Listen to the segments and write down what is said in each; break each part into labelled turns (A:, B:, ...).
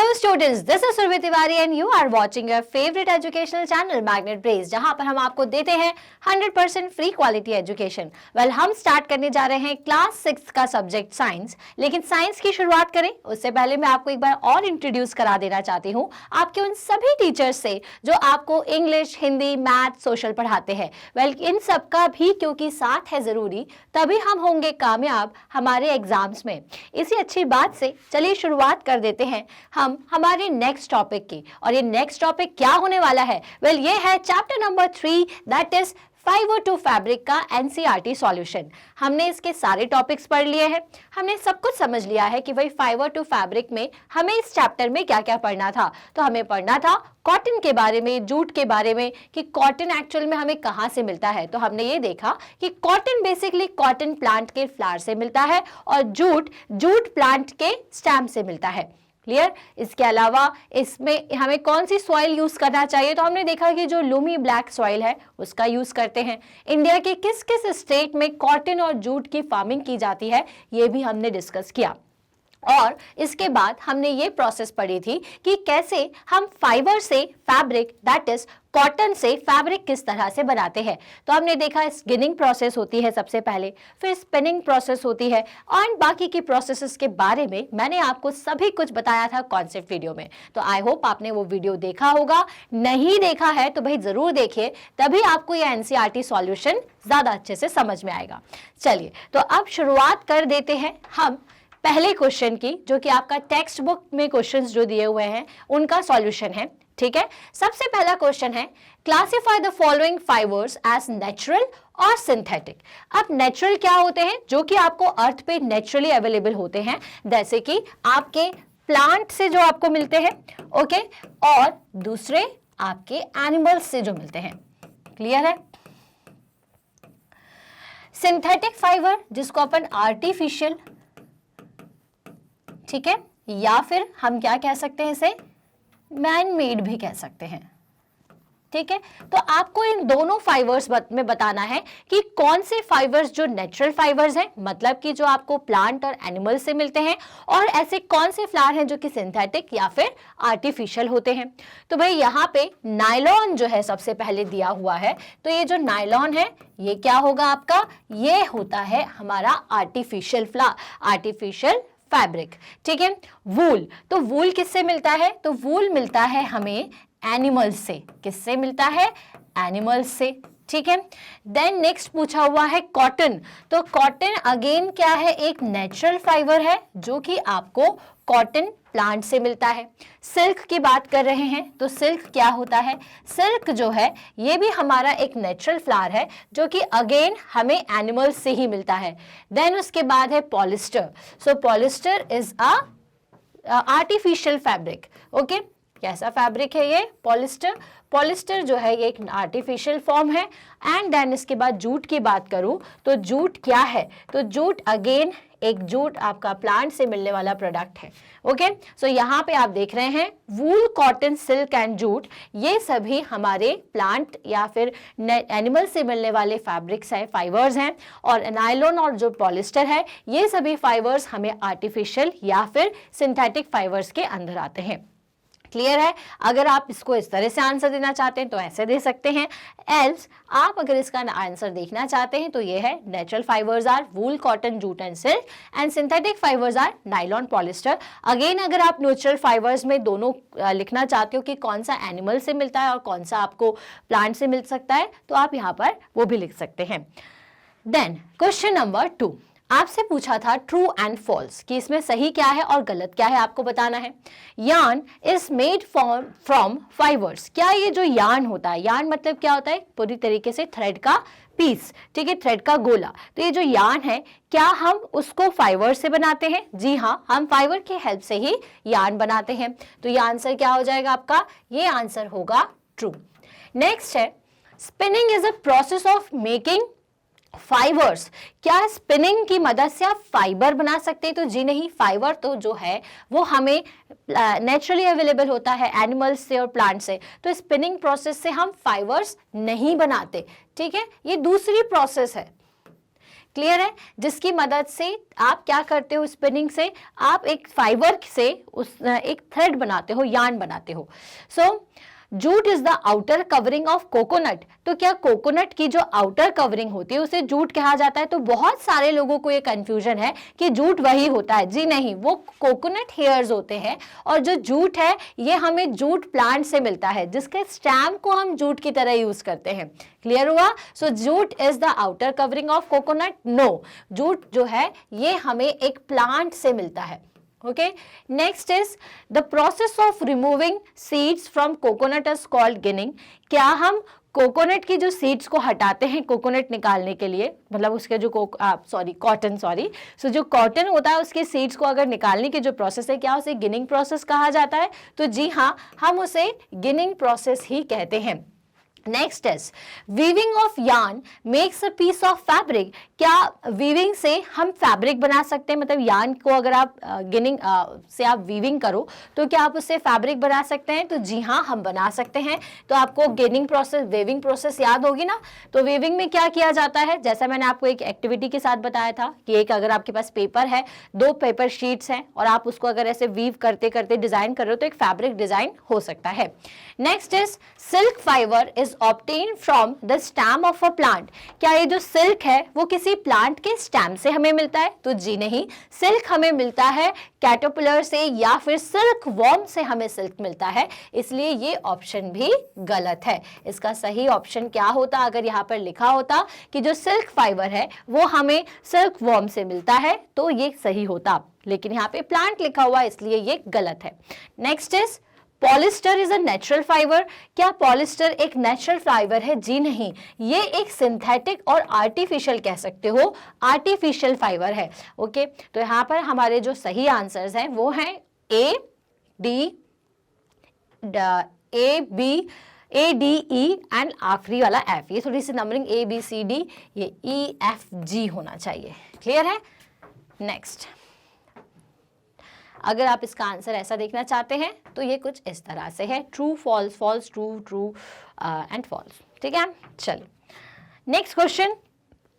A: Hello students, this is Survi Tiwari and you are watching your favorite educational channel Magnet Brace, जहां पर हम आपको देते हैं 100% फ्री क्वालिटी एजुकेशन। वेल, हम स्टार्ट करने जा रहे हैं क्लास 6 का सब्जेक्ट साइंस। लेकिन साइंस की शुरुआत करें उससे पहले मैं आपको एक बार और इंट्रोड्यूस करा देना चाहती हूँ आपके उन सभी टीचर्स से जो आपको इंग्लिश, हिंदी, मैथ, सोशल पढ़ाते हैं। वेल, इन सबका भी क्योंकि साथ है जरूरी, तभी हम होंगे कामयाब हमारे एग्जाम्स में। इसी अच्छी बात से चलिए शुरुआत कर देते हैं हम हमारे नेक्स्ट टॉपिक की। और ये नेक्स्ट टॉपिक क्या होने वाला है? वेल, ये है chapter number 3, that is fibre to fabric का एनसीईआरटी सॉल्यूशन। हमने इसके सारे टॉपिक्स पढ़ लिए हैं, हमने सब कुछ समझ लिया है कि भाई फाइबर टू फैब्रिक में हमें इस चैप्टर में क्या क्या पढ़ना था। तो हमें पढ़ना था कॉटन के बारे में, जूट के बारे में, कि कॉटन एक्चुअल में हमें कहाँ से मिलता है। तो हमने ये देखा कि कॉटन बेसिकली कॉटन प्लांट के फ्लावर से मिलता है और जूट प्लांट के स्टेम से मिलता है। क्लियर? इसके अलावा इसमें हमें कौन सी सॉइल यूज करना चाहिए, तो हमने देखा कि जो लूमी ब्लैक सॉइल है उसका यूज करते हैं। इंडिया के किस किस स्टेट में कॉटन और जूट की फार्मिंग की जाती है ये भी हमने डिस्कस किया। और इसके बाद हमने ये प्रोसेस पढ़ी थी कि कैसे हम फाइबर से फैब्रिक, दैट इज कॉटन से फैब्रिक किस तरह से बनाते हैं। तो हमने देखा स्पिनिंग प्रोसेस होती है सबसे पहले, फिर स्पिनिंग प्रोसेस होती है और बाकी की प्रोसेसेस के बारे में मैंने आपको सभी कुछ बताया था कॉन्सेप्ट वीडियो में। तो आई होप आपने वो वीडियो देखा होगा। नहीं देखा है तो भाई जरूर देखिए, तभी आपको ये एनसीईआरटी सॉल्यूशन ज्यादा अच्छे से समझ में आएगा। चलिए, तो अब शुरुआत कर देते हैं हम पहले क्वेश्चन की, जो कि आपका टेक्स्ट बुक में क्वेश्चंस जो दिए हुए हैं उनका सॉल्यूशन है। ठीक है, सबसे पहला क्वेश्चन है classify the following fibres as natural और सिंथेटिक। अब नेचुरल क्या होते हैं? जो कि आपको अर्थ पे नेचुरली अवेलेबल होते हैं, जैसे कि आपके प्लांट से जो आपको मिलते हैं, ओके, और दूसरे आपके एनिमल्स से जो मिलते हैं। क्लियर है? सिंथेटिक फाइबर जिसको अपन आर्टिफिशियल, ठीक है, या फिर हम क्या कह सकते हैं, इसे मैन मेड भी कह सकते हैं। ठीक है, तो आपको इन दोनों फाइबर्स में बताना है कि कौन से फाइबर्स जो नेचुरल फाइबर्स हैं, मतलब कि जो आपको प्लांट और एनिमल से मिलते हैं, और ऐसे कौन से फ्लावर हैं जो कि सिंथेटिक या फिर आर्टिफिशियल होते हैं। तो भाई यहाँ पे नायलॉन जो है सबसे पहले दिया हुआ है। तो ये जो नायलॉन है ये क्या होगा आपका? ये होता है हमारा आर्टिफिशियल आर्टिफिशियल फैब्रिक। ठीक है, वूल, तो वूल किससे मिलता है? तो वूल मिलता है हमें एनिमल्स से। किससे मिलता है? एनिमल्स से। ठीक है, देन नेक्स्ट पूछा हुआ है कॉटन। तो कॉटन अगेन क्या है? एक नेचुरल फाइबर है जो कि आपको कॉटन प्लांट से मिलता है। सिल्क की बात कर रहे हैं तो सिल्क क्या होता है? सिल्क जो है ये भी हमारा एक नेचुरल फ्लावर है जो कि अगेन हमें एनिमल्स से ही मिलता है। देन उसके बाद है polyester. So polyester is a artificial fabric. Okay, कैसा फैब्रिक है ये? पॉलिस्टर। पॉलिस्टर जो है ये एक आर्टिफिशियल फॉर्म है। एंड देन इसके बाद जूट की बात करूं तो जूट क्या है? तो जूट अगेन एक जूट आपका प्लांट से मिलने वाला प्रोडक्ट है। ओके, सो यहाँ पे आप देख रहे हैं वूल, कॉटन, सिल्क एंड जूट, ये सभी हमारे प्लांट या फिर एनिमल से मिलने वाले फैब्रिक्स हैं, फाइबर्स हैं। और नायलॉन और जो पॉलिस्टर है ये सभी फाइबर्स हमें आर्टिफिशियल या फिर सिंथेटिक फाइबर्स के अंदर आते हैं। क्लियर है? अगर आप इसको इस तरह से आंसर देना चाहते हैं तो ऐसे दे सकते हैं, एल्स आप अगर इसका आंसर देखना चाहते हैं तो ये है natural fibres are wool, cotton, jute and silk and synthetic fibres are nylon, polyester. Again अगर आप नेचुरल फाइबर्स में दोनों लिखना चाहते हो कि कौन सा एनिमल से मिलता है और कौन सा आपको प्लांट से मिल सकता है, तो आप यहाँ पर वो भी लिख सकते हैं। देन क्वेश्चन नंबर 2 आपसे पूछा था ट्रू एंड फॉल्स, कि इसमें सही क्या है और गलत क्या है आपको बताना है। Yarn is made from fibres. क्या ये जो यार्न होता है, यार्न मतलब क्या होता है? पूरी तरीके से थ्रेड का पीस, ठीक है, थ्रेड का गोला। तो ये जो यार्न है क्या हम उसको फाइबर से बनाते हैं? जी हाँ, हम फाइबर की हेल्प से ही यार्न बनाते हैं। तो ये आंसर क्या हो जाएगा आपका? ये आंसर होगा ट्रू। नेक्स्ट है spinning is a process of making fibres. क्या स्पिनिंग की मदद से आप फाइबर बना सकते हैं? तो जी नहीं, फाइबर तो जो है वो हमें नेचुरली अवेलेबल होता है एनिमल्स से और प्लांट से। तो स्पिनिंग प्रोसेस से हम फाइबर्स नहीं बनाते। ठीक है, ये दूसरी प्रोसेस है। क्लियर है, जिसकी मदद से आप क्या करते हो, स्पिनिंग से आप एक फाइबर से एक थ्रेड बनाते हो, यार्न बनाते हो। So jute is the outer covering of coconut. तो क्या कोकोनट की जो आउटर कवरिंग होती है उसे जूट कहा जाता है? तो बहुत सारे लोगों को ये कंफ्यूजन है कि जूट वही होता है। जी नहीं, वो कोकोनट हेयर्स होते हैं, और जो जूट है ये हमें जूट प्लांट से मिलता है, जिसके स्टैम को हम जूट की तरह यूज करते हैं। क्लियर हुआ? So jute is the outer covering of coconut? No, jute जो है ये हमें एक प्लांट से मिलता है। Okay, next is the process of removing seeds from coconut is called ginning। क्या हम कोकोनट की जो सीड्स को हटाते हैं कोकोनट निकालने के लिए, मतलब उसके जो कॉटन सो जो कॉटन होता है उसके सीड्स को अगर निकालने की जो प्रोसेस है, क्या उसे गिनिंग प्रोसेस कहा जाता है? तो जी हाँ, हम उसे गिनिंग प्रोसेस ही कहते हैं। Next is weaving of yarn makes a piece of fabric. क्या वीविंग से हम फैब्रिक बना सकते हैं? मतलब यार्न को अगर आप गिनिंग से आप वीविंग करो तो क्या आप उससे फैब्रिक बना सकते हैं? तो जी हाँ, हम बना सकते हैं। तो आपको गिनिंग प्रोसेस, वेविंग प्रोसेस याद होगी ना। तो वेविंग में क्या किया जाता है, जैसा मैंने आपको एक एक्टिविटी के साथ बताया था कि एक अगर आपके पास पेपर है, 2 पेपर शीट्स हैं, और आप उसको अगर ऐसे वीव करते करते डिजाइन कर रहे हो तो एक फैब्रिक डिजाइन हो सकता है। Next is silk fibre is obtained from the stem of a plant। क्या ये जो सिल्क है वो किसी प्लांट के स्टेम से हमें मिलता है? तो जी नहीं, सिल्क हमें मिलता है कैटरपिलर से, या फिर सिल्क वॉर्म से हमें सिल्क मिलता है, इसलिए ये ऑप्शन भी गलत है। इसका सही ऑप्शन क्या होता अगर यहाँ पर लिखा होता कि जो सिल्क फाइबर है वो हमें सिल्क वॉर्म से मिलता है, तो ये सही होता, लेकिन यहाँ पे प्लांट लिखा हुआ इसलिए ये गलत है। Next is polyester is a natural fibre. क्या पॉलिस्टर एक नेचुरल फाइबर है? जी नहीं, ये एक सिंथेटिक और आर्टिफिशियल कह सकते हो, आर्टिफिशियल फाइबर है। ओके, तो यहाँ पर हमारे जो सही आंसर्स हैं वो हैं ए बी ई एंड आखिरी वाला एफ। ये थोड़ी सी numbering A B C D, ये ई एफ जी होना चाहिए। क्लियर है? नेक्स्ट, अगर आप इसका आंसर ऐसा देखना चाहते हैं तो ये कुछ इस तरह से है, true false, false true, true and false. ठीक है, चलिए नेक्स्ट क्वेश्चन,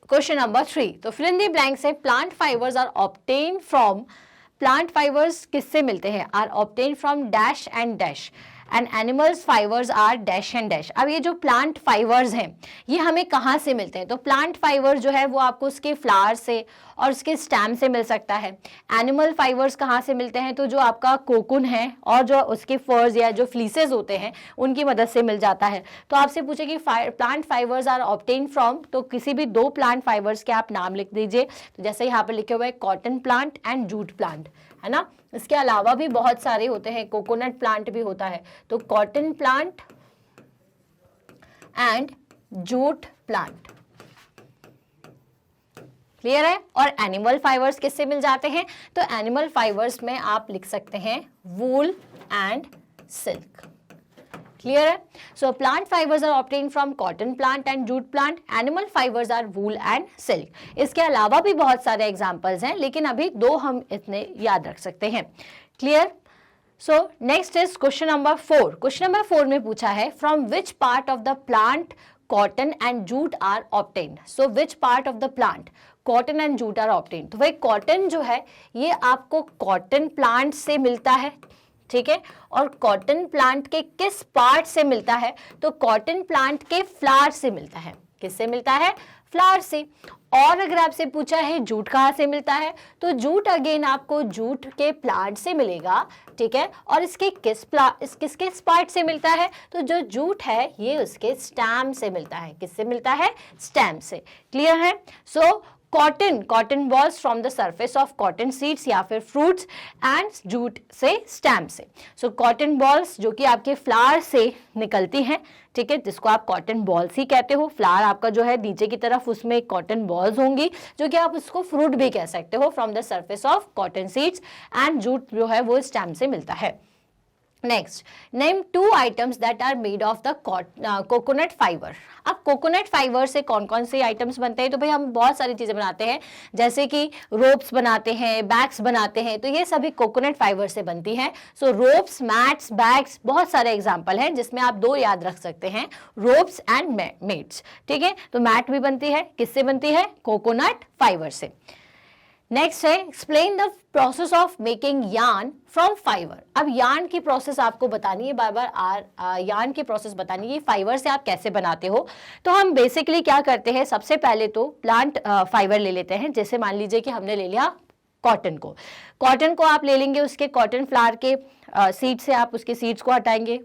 A: क्वेश्चन नंबर 3। तो फिल इन द ब्लैंक से plant fibres are obtain from, plant fibres किससे मिलते हैं? Are obtain from dash and dash, and animals fibres are dash and dash. अब ये जो प्लांट फाइबर्स हैं ये हमें कहाँ से मिलते हैं? तो प्लांट फाइबर जो है वो आपको उसके फ्लावर से और उसके स्टेम से मिल सकता है। एनिमल फाइबर्स कहाँ से मिलते हैं? तो जो आपका कोकुन है और जो उसके फर्स या जो फ्लीसेस होते हैं उनकी मदद से मिल जाता है। तो आपसे पूछे कि plant fibres are obtain from, तो किसी भी 2 प्लांट फाइबर्स के आप नाम लिख दीजिए। तो जैसे यहाँ पर लिखे हुए हैं cotton plant and jute plant, है ना। इसके अलावा भी बहुत सारे होते हैं, कोकोनट प्लांट भी होता है। तो cotton plant and jute plant. Clear है? और एनिमल फाइबर्स किससे मिल जाते हैं? तो एनिमल फाइबर्स में आप लिख सकते हैं वूल एंड सिल्क। क्लियर है? So plant fibres are obtain from cotton plant and jute plant, animal fibres are wool and silk. इसके अलावा भी बहुत सारे एग्जांपल्स हैं, लेकिन अभी 2 हम इतने याद रख सकते हैं। Clear? So next is question number 4। Question number 4 में पूछा है from which part of the plant cotton and jute are obtained. So which part of the plant cotton and jute are obtained. तो भाई कॉटन जो है ये आपको cotton plant से मिलता है, ठीक है। और कॉटन प्लांट के किस पार्ट से मिलता है? तो कॉटन प्लांट के फ्लावर से मिलता है। किससे मिलता है? फ्लावर से। और अगर आपसे पूछा है जूट कहाँ से मिलता है, तो जूट अगेन आपको जूट के प्लांट से मिलेगा, ठीक है। और इसके किस पार्ट से मिलता है? तो जो जूट है ये उसके स्टेम से मिलता है। किससे मिलता है? स्टेम से। क्लियर है? So cotton balls from the surface of cotton seeds या फिर फ्रूट्स, एंड जूट से स्टेम से। सो कॉटन बॉल्स जो कि आपके फ्लावर से निकलती हैं, ठीक है, जिसको आप कॉटन बॉल्स ही कहते हो। फ्लावर आपका जो है नीचे की तरफ उसमें कॉटन बॉल्स होंगी, जो कि आप उसको फ्रूट भी कह सकते हो, from the surface of cotton seeds, and jute जो है वो स्टेम से मिलता है। Next, name 2 items that are made of the coconut fibre. अब कोकोनट फाइबर से कौन कौन से आइटम्स बनते हैं? तो भाई हम बहुत सारी चीजें बनाते हैं, जैसे कि रोप्स बनाते हैं, बैग्स बनाते हैं, तो ये सभी कोकोनट फाइबर से बनती हैं। सो रोप्स, मैट्स, बैग्स, बहुत सारे एग्जाम्पल हैं जिसमें आप 2 याद रख सकते हैं, रोप्स एंड मेट्स। ठीक है, तो मैट भी बनती है, किससे बनती है? कोकोनट फाइबर से। नेक्स्ट है, explain the process of making yarn from fibre. अब यार्न की प्रोसेस आपको बतानी है, बार बार यार्न की प्रोसेस बतानी है, फाइबर से आप कैसे बनाते हो। तो हम बेसिकली क्या करते हैं, सबसे पहले तो प्लांट फाइबर ले लेते हैं। जैसे मान लीजिए कि हमने ले लिया कॉटन को, कॉटन को आप ले लेंगे, उसके कॉटन फ्लावर के सीड से आप उसके सीड्स को हटाएंगे,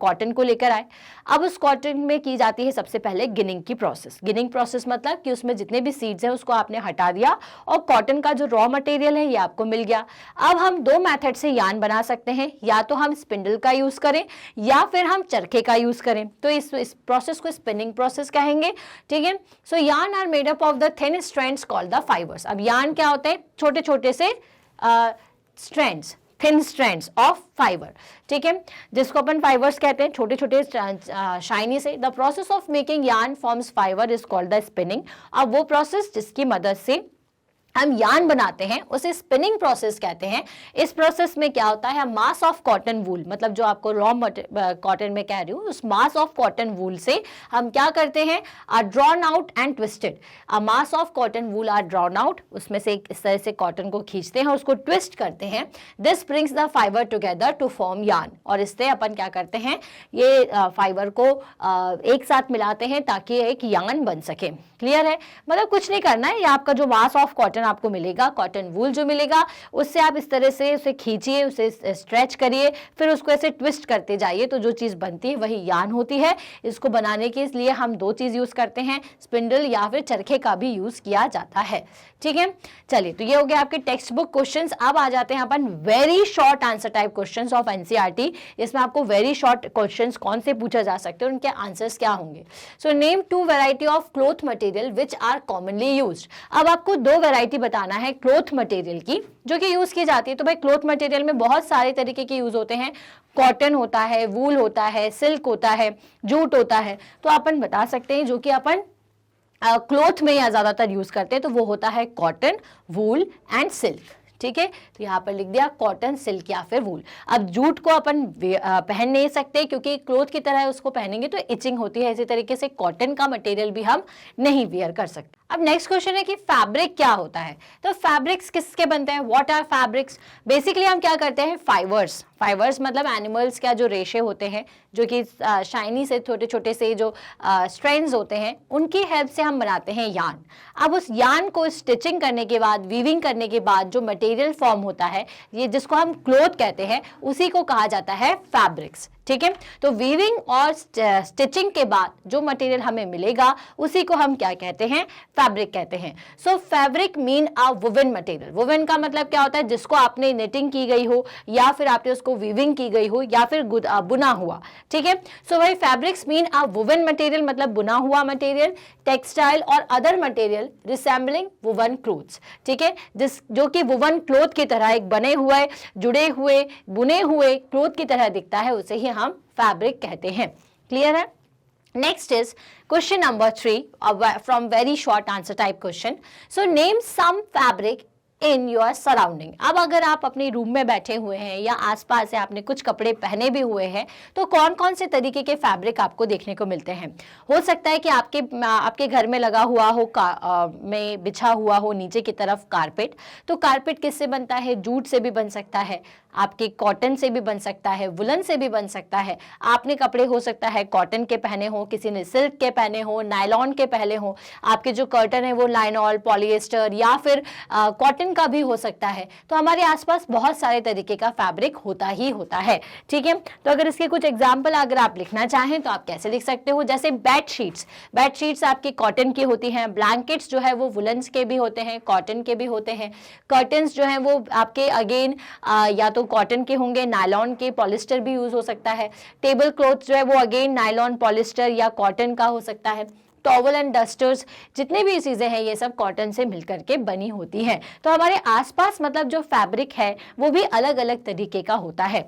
A: कॉटन को लेकर आए। अब उस कॉटन में की जाती है सबसे पहले गिनिंग की प्रोसेस। गिनिंग प्रोसेस मतलब कि उसमें जितने भी सीड्स हैं उसको आपने हटा दिया और कॉटन का जो रॉ मटेरियल है ये आपको मिल गया। अब हम 2 मेथड से यार्न बना सकते हैं, या तो हम स्पिंडल का यूज करें या फिर हम चरखे का यूज करें। तो इस प्रोसेस को स्पिनिंग प्रोसेस कहेंगे। ठीक है, so yarn are made up of the thin strands called the fibres. अब यार्न क्या होते हैं? छोटे छोटे से strands, thin strands of fibre. ठीक है, जिसको अपन फाइबर्स कहते हैं, छोटे छोटे शाइनी से। The process of making yarn forms fibre is called the spinning. अब वो प्रोसेस जिसकी मदद से हम यार्न बनाते हैं उसे स्पिनिंग प्रोसेस कहते हैं। इस प्रोसेस में क्या होता है, मास ऑफ कॉटन वूल, मतलब जो आपको रॉ कॉटन में कह रही हूँ, उस मास ऑफ कॉटन वूल से हम क्या करते हैं, are drawn out and twisted. A mass of cotton wool are drawn out, उसमें से इस तरह से कॉटन को खींचते हैं, उसको ट्विस्ट करते हैं। This brings the fibre together to form yarn. और इससे अपन क्या करते हैं, ये फाइबर को एक साथ मिलाते हैं ताकि एक यार्न बन सके। क्लियर है? मतलब कुछ नहीं करना है, ये आपका जो मास ऑफ कॉटन आपको मिलेगा, कॉटन वूल जो मिलेगा, उससे आप इस तरह से उसे खींचिए, उसे स्ट्रेच करिए, फिर उसको ऐसे ट्विस्ट करते जाइए, तो जो चीज बनती है वही यार्न होती है। इसको बनाने के लिए हम 2 चीज यूज करते हैं, स्पिंडल या फिर चरखे का भी यूज किया जाता है। ठीक है, चलिए, तो ये हो गया आपके टेक्स्ट बुक क्वेश्चंस। अब आ जाते हैं अपन very short answer type questions of NCERT. इसमें आपको वेरी शॉर्ट क्वेश्चंस कौन से पूछा जा सकते हैं, उनके आंसर्स क्या होंगे। So name 2 variety of cloth material which are commonly used. अब आपको 2 वैरायटी बताना है क्लॉथ मटेरियल की जो कि यूज की जाती है। तो भाई क्लॉथ मटेरियल में बहुत सारे तरीके के यूज होते हैं, कॉटन होता है, वूल होता है, सिल्क होता है, जूट होता है। तो अपन बता सकते हैं जो कि अपन क्लॉथ में या ज्यादातर यूज करते हैं, तो वो होता है कॉटन, वूल एंड सिल्क। ठीक है, तो यहाँ पर लिख दिया कॉटन, सिल्क या फिर वूल। अब जूट को अपन पहन नहीं सकते क्योंकि क्लॉथ की तरह उसको पहनेंगे तो इचिंग होती है, इसी तरीके से कॉटन का मटेरियल भी हम नहीं वेयर कर सकते। अब नेक्स्ट क्वेश्चन है कि फैब्रिक क्या होता है। तो फैब्रिक्स किसके बनते हैं, व्हाट आर फैब्रिक्स। बेसिकली हम क्या करते हैं, फाइबर्स, फाइबर्स मतलब एनिमल्स का जो रेशे होते हैं, जो कि शाइनी से छोटे छोटे से जो स्ट्रैंड्स होते हैं, उनकी हेल्प से हम बनाते हैं यार्न। अब उस यार्न को स्टिचिंग करने के बाद, वीविंग करने के बाद जो मटेरियल फॉर्म होता है, ये जिसको हम क्लॉथ कहते हैं, उसी को कहा जाता है फैब्रिक्स। ठीक है, तो वीविंग और स्टिचिंग के बाद जो मटेरियल हमें मिलेगा उसी को हम क्या कहते हैं, फैब्रिक कहते हैं। सो फैब्रिक मीन अ वुवन मटेरियल। वुवन का मतलब क्या होता है, जिसको आपने निटिंग की गई हो या फिर आपने उसको वीविंग की गई हो या फिर बुना हुआ। ठीक है, सो भाई फैब्रिक्स मीन अ वुवन मटेरियल मतलब बुना हुआ मटेरियल, टेक्सटाइल और other material resembling woven clothes. ठीक है, जो कि वुवन क्लोथ की तरह एक बने हुए, जुड़े हुए, बुने हुए क्लोथ की तरह दिखता है, उसे ही हम फैब्रिक कहते हैं। क्लियर है? Next is question number 3 from very short answer type question. So name some fabric in your surrounding. अब अगर आप अपने रूम में बैठे हुए हैं या आसपास से आपने कुछ कपड़े पहने भी हुए हैं, तो कौन कौन से तरीके के फैब्रिक आपको देखने को मिलते हैं। हो सकता है कि आपके घर में लगा हुआ हो, में बिछा हुआ हो नीचे की तरफ कारपेट। तो कारपेट किससे बनता है, जूट से भी बन सकता है, आपके कॉटन से भी बन सकता है, वुलन से भी बन सकता है। आपने कपड़े हो सकता है कॉटन के पहने हो, किसी ने सिल्क के पहने हो, नायलॉन के पहने हो, आपके जो कर्टन है वो लाइनॉल, पॉलिएस्टर या फिर कॉटन का भी हो सकता है। तो हमारे आसपास बहुत सारे तरीके का फैब्रिक होता ही होता है। ठीक है, तो अगर इसके कुछ एग्जाम्पल अगर आप लिखना चाहें तो आप कैसे लिख सकते हो, जैसे बेडशीट्स। बेडशीट्स आपकी कॉटन की होती हैं, ब्लैंकेट्स जो है वो वुलन्स के भी होते हैं, कॉटन के भी होते हैं, कर्टन्स जो है वो आपके अगेन या तो कॉटन के होंगे, नायलॉन के, पॉलिस्टर भी यूज हो सकता है। टेबल क्लॉथ जो है वो अगेन नायलॉन, पॉलिस्टर या कॉटन का हो सकता है। टॉवल एंड डस्टर्स, जितनी भी चीजें हैं ये सब कॉटन से मिलकर के बनी होती हैं। तो हमारे आसपास मतलब जो फैब्रिक है वो भी अलग अलग तरीके का होता है।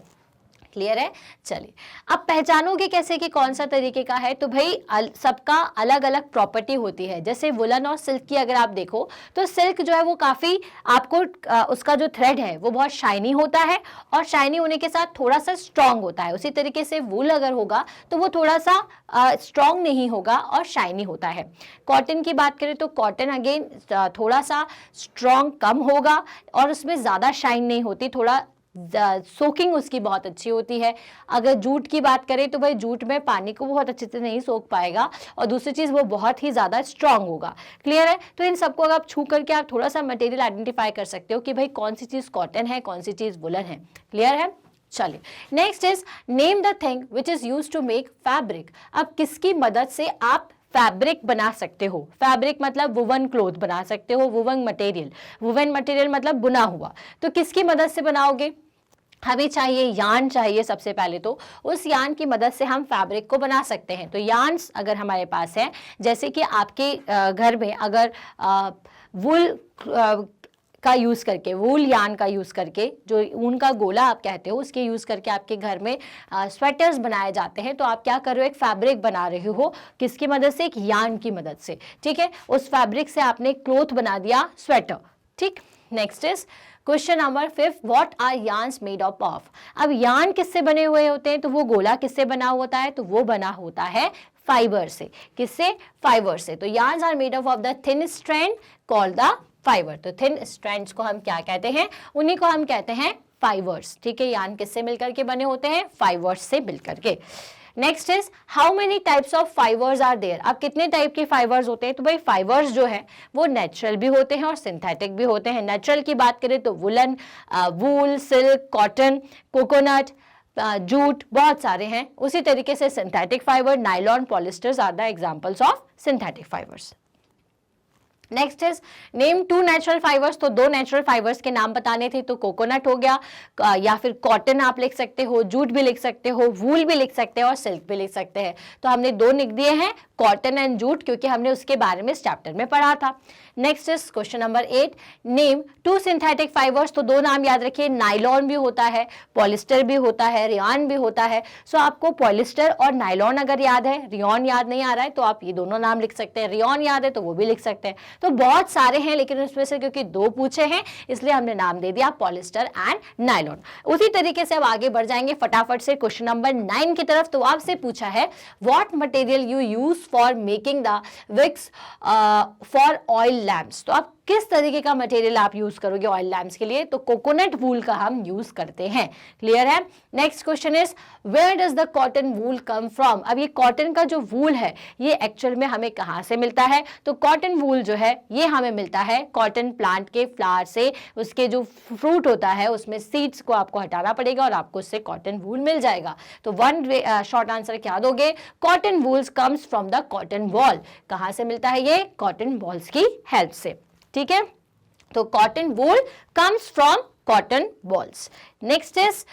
A: क्लियर है। चलिए अब पहचानोगे कैसे कि कौन सा तरीके का है, तो भाई सबका अलग अलग प्रॉपर्टी होती है। जैसे वुलन और सिल्क की अगर आप देखो तो सिल्क जो है वो काफी आपको उसका जो थ्रेड है वो बहुत शाइनी होता है और शाइनी होने के साथ थोड़ा सा स्ट्रांग होता है। उसी तरीके से वूल अगर होगा तो वो थोड़ा सा स्ट्रांग नहीं होगा और शाइनी होता है। कॉटन की बात करें तो कॉटन अगेन थोड़ा सा स्ट्रांग कम होगा और उसमें ज्यादा शाइन नहीं होती, थोड़ा सोकिंग उसकी बहुत अच्छी होती है। अगर जूट की बात करें तो भाई जूट में पानी को बहुत अच्छे से नहीं सोख पाएगा और दूसरी चीज वो बहुत ही ज्यादा स्ट्रांग होगा। क्लियर है। तो इन सबको अगर आप छू करके आप थोड़ा सा मटेरियल आइडेंटिफाई कर सकते हो कि भाई कौन सी चीज कॉटन है, कौन सी चीज वुलन है। क्लियर है। चलिए next is name the thing which is use to make fabric. अब किसकी मदद से आप फैब्रिक बना सकते हो। फैब्रिक मतलब वुवन क्लोथ बना सकते हो, वुवन मटेरियल। वुवन मटेरियल मतलब बुना हुआ। तो किसकी मदद से बनाओगे, हमें चाहिए यार्न चाहिए सबसे पहले। तो उस यार्न की मदद से हम फैब्रिक को बना सकते हैं। तो यार्न्स अगर हमारे पास है, जैसे कि आपके घर में अगर वूल का यूज़ करके, वूल यार्न का यूज़ करके, जो ऊन का गोला आप कहते हो उसके यूज़ करके आपके घर में स्वेटर्स बनाए जाते हैं। तो आप क्या कर रहे हो, एक फैब्रिक बना रहे हो। किसकी मदद से, एक यार्न की मदद से। ठीक है, उस फैब्रिक से आपने क्लोथ बना दिया, स्वेटर। ठीक। Next is question number 5, what are yarns made up of. अब यार्न किससे बने हुए होते हैं, तो वो गोला किससे बना होता है, तो वो बना होता है फाइबर से। किससे, फाइबर से। तो yarns are made up of the thin strand called the fibre. तो थिन स्ट्रैंड्स को हम क्या कहते हैं, उन्हीं को हम कहते हैं फाइबर्स। ठीक है, यार्न किससे मिलकर के बने होते हैं, फाइबर्स से मिलकर के। Next is how many types of fibres are there. अब कितने टाइप के फाइबर्स होते हैं, तो भाई फाइबर्स जो है वो नेचुरल भी होते हैं और सिंथेटिक भी होते हैं। नेचुरल की बात करें तो woollen, wool, silk, cotton, coconut, jute, बहुत सारे हैं। उसी तरीके से synthetic fibre, nylon, polyesters are the examples of synthetic fibres. Next is name 2 natural fibres. तो 2 नेचुरल फाइबर्स के नाम बताने थे, तो कोकोनट हो गया, या फिर कॉटन आप लिख सकते हो, जूट भी लिख सकते हो, वूल भी लिख सकते हो और सिल्क भी लिख सकते हैं। तो हमने 2 लिख दिए हैं, कॉटन एंड जूट, क्योंकि हमने उसके बारे में इस चैप्टर में पढ़ा था। Next is question number 8, name 2 synthetic fibres. तो 2 नाम याद रखिए, नायलॉन भी होता है, पॉलिस्टर भी होता है, रियॉन भी होता है। सो आपको पॉलिस्टर और नायलॉन अगर याद है, रियॉन याद नहीं आ रहा है, तो आप ये दोनों नाम लिख सकते हैं। रियॉन याद है तो वो भी लिख सकते हैं। तो बहुत सारे हैं, लेकिन उसमें से क्योंकि 2 पूछे हैं इसलिए हमने नाम दे दिया पॉलिस्टर एंड नायलॉन। उसी तरीके से अब आगे बढ़ जाएंगे फटाफट से क्वेश्चन नंबर 9 की तरफ। तो आपसे पूछा है what material you use for making the wicks for oil lamps. तो आप किस तरीके का मटेरियल आप यूज करोगे ऑयल लैम्प्स के लिए, तो कोकोनट वूल का हम यूज करते हैं। क्लियर है। Next question is where does the cotton wool come from. अब ये कॉटन का जो वूल है ये एक्चुअल में हमें कहां से मिलता है, तो कॉटन वूल जो है ये हमें मिलता है कॉटन प्लांट के फ्लावर से। उसके जो फ्रूट होता है उसमें सीड्स को आपको हटाना पड़ेगा और आपको उससे कॉटन वूल मिल जाएगा। तो वन शॉर्ट आंसर क्या दोगे, cotton wools comes from the cotton ball. कहां से मिलता है ये, कॉटन बॉल्स की हेल्प से। ठीक है, तो cotton wool comes from cotton balls. Next is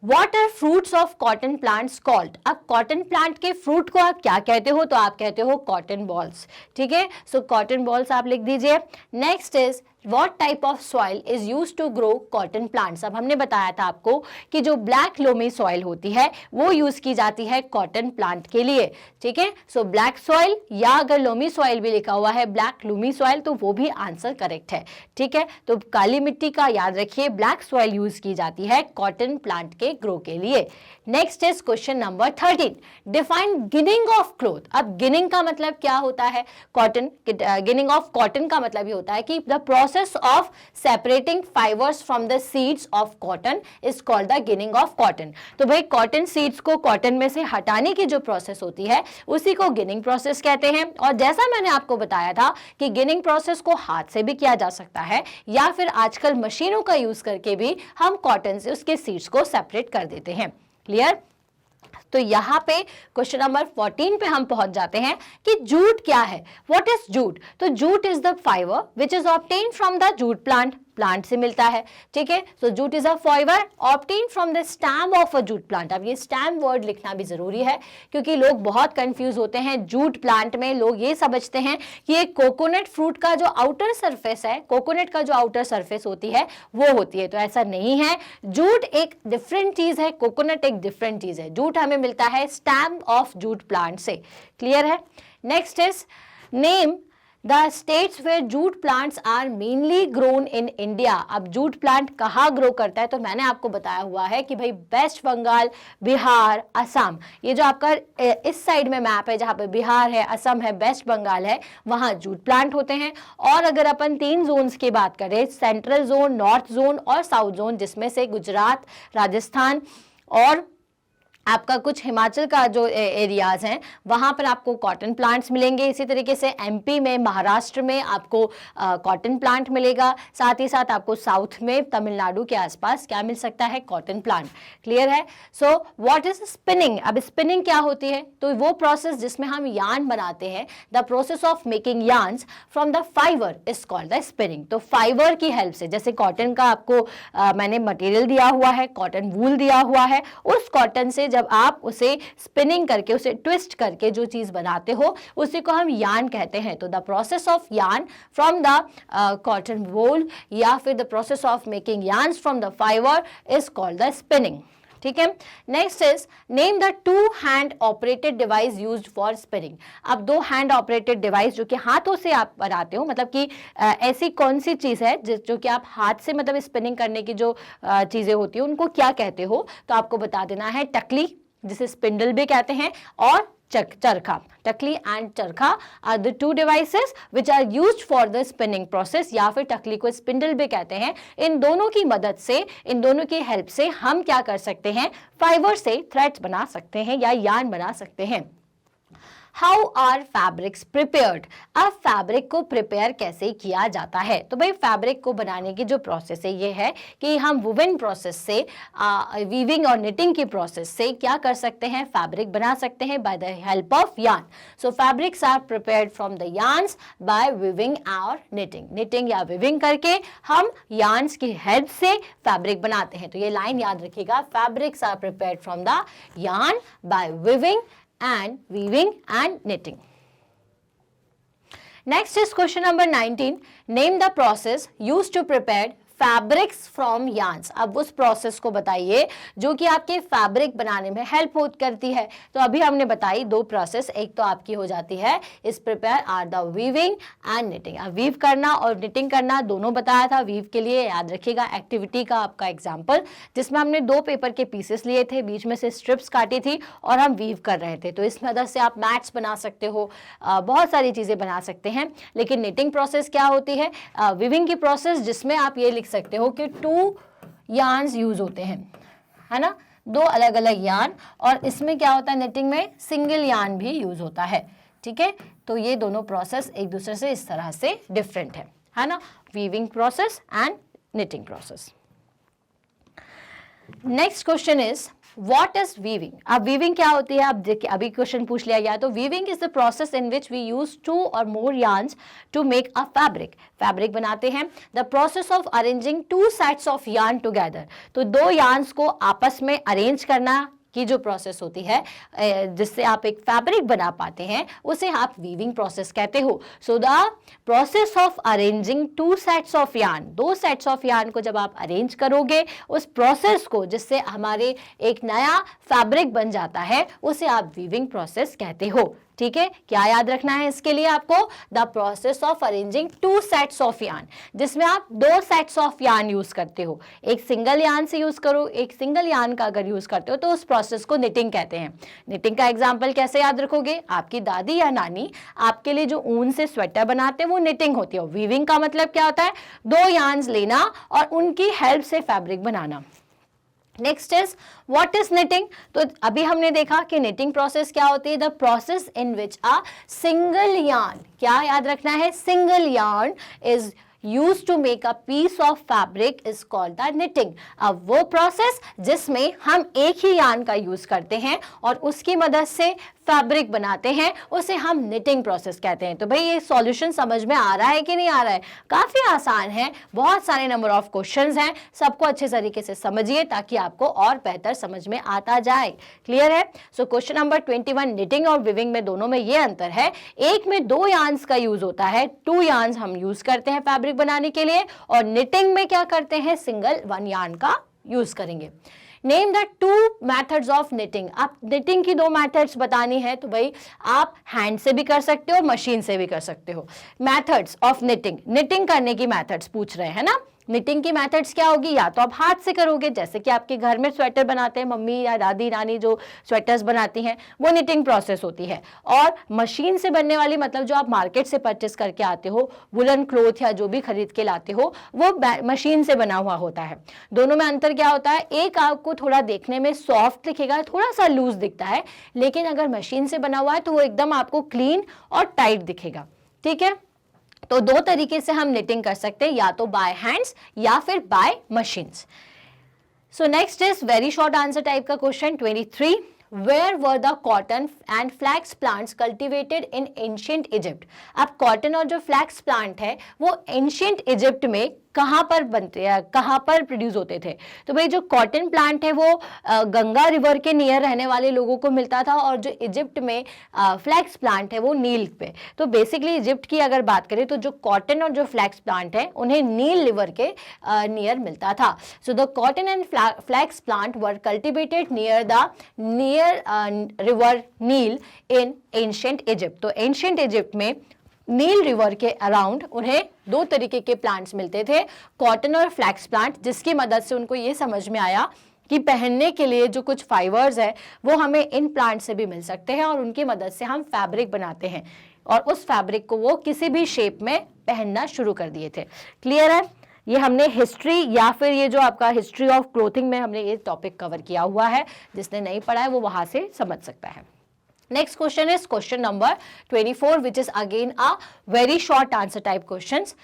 A: what are fruits of cotton plants called. अब कॉटन प्लांट के फ्रूट को आप क्या कहते हो, तो आप कहते हो कॉटन बॉल्स। ठीक है, सो कॉटन बॉल्स आप लिख दीजिए। Next is What type of soil is used to grow cotton plants। अब हमने बताया था आपको कि जो ब्लैक लोमी सॉइल होती है वो यूज की जाती है कॉटन प्लांट के लिए। ठीक है, सो ब्लैक सॉइल, या अगर लोमी सॉइल भी लिखा हुआ है ब्लैक लूमी सॉइल, तो वो भी आंसर करेक्ट है। ठीक है, तो काली मिट्टी का याद रखिए, ब्लैक सॉइल यूज की जाती है कॉटन प्लांट के ग्रो के लिए। Next is question number 13, define ginning of cloth. अब गिनिंग का मतलब क्या होता है, कॉटन, गिनिंग ऑफ कॉटन का मतलब ये होता है कि the process of separating fibers from the seeds of cotton is called the ginning of cotton। तो भाई कॉटन सीड्स को कॉटन में से हटाने की जो प्रोसेस होती है उसी को गिनिंग प्रोसेस कहते हैं। और जैसा मैंने आपको बताया था कि गिनिंग प्रोसेस को हाथ से भी किया जा सकता है या फिर आजकल मशीनों का यूज करके भी हम कॉटन से उसके सीड्स को सेपरेट कर देते हैं। क्लियर। तो यहाँ पे क्वेश्चन नंबर 14 पे हम पहुंच जाते हैं कि जूट क्या है, व्हाट इज जूट। तो jute is the fibre which is obtain from the jute plant. Plant से मिलता है, ठीक है। So jute is a fibre obtain from the stem of a jute plant. अब ये स्टेम वर्ड लिखना भी जरूरी है क्योंकि लोग बहुत कंफ्यूज होते हैं जूट प्लांट में। लोग ये समझते हैं कि ये कोकोनट फ्रूट का जो आउटर सरफेस है, कोकोनट का जो आउटर सरफेस होती है वो होती है, तो ऐसा नहीं है। जूट एक डिफरेंट चीज है, कोकोनट एक डिफरेंट चीज है। जूट हमें मिलता है स्टेम ऑफ जूट प्लांट से, क्लियर है। Next is name the states where jute plants are mainly grown in India. अब जूट प्लांट कहाँ ग्रो करता है, तो मैंने आपको बताया हुआ है कि भाई वेस्ट बंगाल, बिहार, असम, ये जो आपका इस साइड में मैप है जहाँ पे बिहार है, असम है, वेस्ट बंगाल है, वहाँ जूट प्लांट होते हैं। और अगर अपन 3 जोन्स की बात करें, सेंट्रल जोन, नॉर्थ जोन और साउथ जोन, जिसमें से गुजरात, राजस्थान और आपका कुछ हिमाचल का जो एरियाज हैं वहां पर आपको कॉटन प्लांट्स मिलेंगे। इसी तरीके से एमपी में, महाराष्ट्र में आपको कॉटन प्लांट मिलेगा। साथ ही साथ आपको साउथ में, तमिलनाडु के आसपास क्या मिल सकता है, कॉटन प्लांट, क्लियर है। So what is spinning. अब स्पिनिंग क्या होती है, तो वो प्रोसेस जिसमें हम यार्न बनाते हैं, the process of making yarns from the fibre is called the spinning. तो फाइबर की हेल्प से, जैसे कॉटन का आपको मैंने मटेरियल दिया हुआ है, कॉटन वूल दिया हुआ है, उस कॉटन से जब आप उसे स्पिनिंग करके, उसे ट्विस्ट करके जो चीज बनाते हो उसी को हम यार्न कहते हैं। तो the process of yarn from the cotton वूल या फिर the process of making yarns from the fibre is called the spinning, ठीक है। Next is name the 2 hand operated device used for spinning. अब 2 हैंड ऑपरेटेड डिवाइस जो कि हाथों से आप बनाते हो, मतलब कि ऐसी कौन सी चीज है जो कि आप हाथ से मतलब स्पिनिंग करने की जो चीजें होती है उनको क्या कहते हो, तो आपको बता देना है टकली, जिसे स्पिंडल भी कहते हैं, और charkha. Takli and charkha are the 2 devices which are used for the spinning process, या फिर टकली को स्पिंडल भी कहते हैं। इन दोनों की मदद से, इन दोनों की हेल्प से हम क्या कर सकते हैं, फाइबर से थ्रेड्स बना सकते हैं या यार्न बना सकते हैं। How are fabrics prepared. अब फैब्रिक को प्रिपेयर कैसे किया जाता है, तो भाई फैब्रिक को बनाने की जो प्रोसेस है ये है कि हम वुवन प्रोसेस से, वीविंग और निटिंग की प्रोसेस से क्या कर सकते हैं, फैब्रिक बना सकते हैं by the help of yarn. So fabrics are prepared from the yarns by weaving और निटिंग। निटिंग या वीविंग करके हम यार्न्स की हेल्प से फैब्रिक बनाते हैं। तो ये लाइन याद रखिएगा, fabrics are prepared from the yarn by weaving and weaving and knitting. Next is question number 19. Name the process used to prepare fabrics from yarns. अब उस प्रोसेस को बताइए जो कि आपके फैब्रिक बनाने में हेल्प करती है। तो अभी हमने बताई 2 प्रोसेस, एक तो आपकी हो जाती है इस prepare are the weaving and knitting. अब वीव करना और निटिंग करना दोनों बताया था। वीव के लिए याद रखिएगा एक्टिविटी का आपका एग्जाम्पल, जिसमें हमने 2 पेपर के पीसेस लिए थे, बीच में से स्ट्रिप्स काटी थी और हम वीव कर रहे थे। तो इस मदद से आप मैट्स बना सकते हो, बहुत सारी चीजें बना सकते हैं। लेकिन निटिंग प्रोसेस क्या होती है, वीविंग की प्रोसेस, जिसमें आप ये सकते हो कि 2 यार्न्स यूज होते हैं, है ना, 2 अलग अलग यार्न। और इसमें क्या होता है, निटिंग में सिंगल यार्न भी यूज होता है, ठीक है। तो ये दोनों प्रोसेस एक दूसरे से इस तरह से डिफरेंट है ना, weaving process and knitting process. Next question is what is weaving. अब वीविंग क्या होती है, अब देखिए अभी क्वेश्चन पूछ लिया गया। तो weaving is the process in which we use 2 और more yarns to make a fabric. Fabric बनाते हैं। The process of arranging 2 sets of yarn together. तो 2 यार्न्स को आपस में अरेंज करना की जो प्रोसेस होती है जिससे आप एक फैब्रिक बना पाते हैं, उसे आप वीविंग प्रोसेस कहते हो। सो the process of arranging 2 sets of yarn, 2 sets of yarn को जब आप अरेंज करोगे, उस प्रोसेस को जिससे हमारे एक नया फैब्रिक बन जाता है, उसे आप वीविंग प्रोसेस कहते हो, ठीक है। क्या याद रखना है इसके लिए आपको, the process of arranging 2 sets of yarn, जिसमें आप 2 सेट्स ऑफ यार्न यूज करते हो। एक सिंगल यार्न से यूज करो, एक सिंगल यार्न का अगर यूज करते हो तो उस प्रोसेस को निटिंग कहते हैं। निटिंग का एग्जांपल कैसे याद रखोगे, आपकी दादी या नानी आपके लिए जो ऊन से स्वेटर बनाते हैं वो निटिंग होती है। वीविंग का मतलब क्या होता है, 2 यार्न्स लेना और उनकी हेल्प से fabric banana. Next is what is knitting. तो अभी हमने देखा कि निटिंग प्रोसेस क्या होती है, the process in which a single yarn, क्या याद रखना है, single yarn is used to make a piece of fabric is called the knitting। अब वो प्रोसेस जिसमें हम एक ही यार्न का यूज करते हैं और उसकी मदद से फैब्रिक बनाते हैं उसे हम निटिंग प्रोसेस कहते हैं। तो भाई ये सॉल्यूशन समझ में आ रहा है कि नहीं आ रहा है? काफी आसान है, बहुत सारे नंबर ऑफ क्वेश्चंस हैं, सबको अच्छे तरीके से समझिए ताकि आपको और बेहतर समझ में आता जाए। क्लियर है? सो क्वेश्चन नंबर 21, निटिंग और वीविंग में दोनों में ये अंतर है, एक में 2 यार्न्स का यूज होता है, 2 यार्न्स हम यूज करते हैं फैब्रिक बनाने के लिए, और निटिंग में क्या करते हैं, सिंगल 1 यार्न का यूज करेंगे। Name the 2 methods of knitting. आप निटिंग की 2 मेथड्स बतानी है तो भाई आप हैंड से भी कर सकते हो, मशीन से भी कर सकते हो। मेथड्स ऑफ निटिंग, निटिंग करने की मेथड्स पूछ रहे हैं ना। निटिंग की मेथड्स क्या होगी, या तो आप हाथ से करोगे, जैसे कि आपके घर में स्वेटर बनाते हैं मम्मी या दादी नानी जो स्वेटर्स बनाती हैं, वो निटिंग प्रोसेस होती है। और मशीन से बनने वाली मतलब जो आप मार्केट से परचेस करके आते हो, वुलन क्लोथ या जो भी खरीद के लाते हो, वो मशीन से बना हुआ होता है। दोनों में अंतर क्या होता है, एक आपको थोड़ा देखने में सॉफ्ट दिखेगा, थोड़ा सा लूज दिखता है, लेकिन अगर मशीन से बना हुआ है तो वो एकदम आपको क्लीन और टाइट दिखेगा। ठीक है, तो 2 तरीके से हम निटिंग कर सकते हैं, या तो बाय हैंड्स या फिर by machines. So next is very short answer type का question 23, where were the cotton and flax plants cultivated in ancient Egypt. अब कॉटन और जो फ्लैक्स प्लांट है वो एंशिएंट इजिप्ट में कहाँ पर बनते हैं, कहाँ पर प्रोड्यूस होते थे? तो भाई जो कॉटन प्लांट है वो गंगा रिवर के नियर रहने वाले लोगों को मिलता था, और जो इजिप्ट में फ्लैक्स प्लांट है वो नील पे। तो बेसिकली इजिप्ट की अगर बात करें तो जो कॉटन और जो फ्लैक्स प्लांट है उन्हें नील रिवर के नियर मिलता था। So the cotton and flax plant were cultivated near river Nile in ancient Egypt. तो एंशिएंट इजिप्ट में नील रिवर के अराउंड उन्हें 2 तरीके के प्लांट्स मिलते थे, कॉटन और फ्लैक्स प्लांट, जिसकी मदद से उनको ये समझ में आया कि पहनने के लिए जो कुछ फाइबर्स है वो हमें इन प्लांट से भी मिल सकते हैं, और उनकी मदद से हम फैब्रिक बनाते हैं, और उस फैब्रिक को वो किसी भी शेप में पहनना शुरू कर दिए थे। क्लियर है? ये हमने हिस्ट्री या फिर ये जो आपका हिस्ट्री ऑफ क्लोथिंग में हमने ये टॉपिक कवर किया हुआ है, जिसने नहीं पढ़ा है वो वहां से समझ सकता है। Next question is question number 24, which is again a very short answer type questions.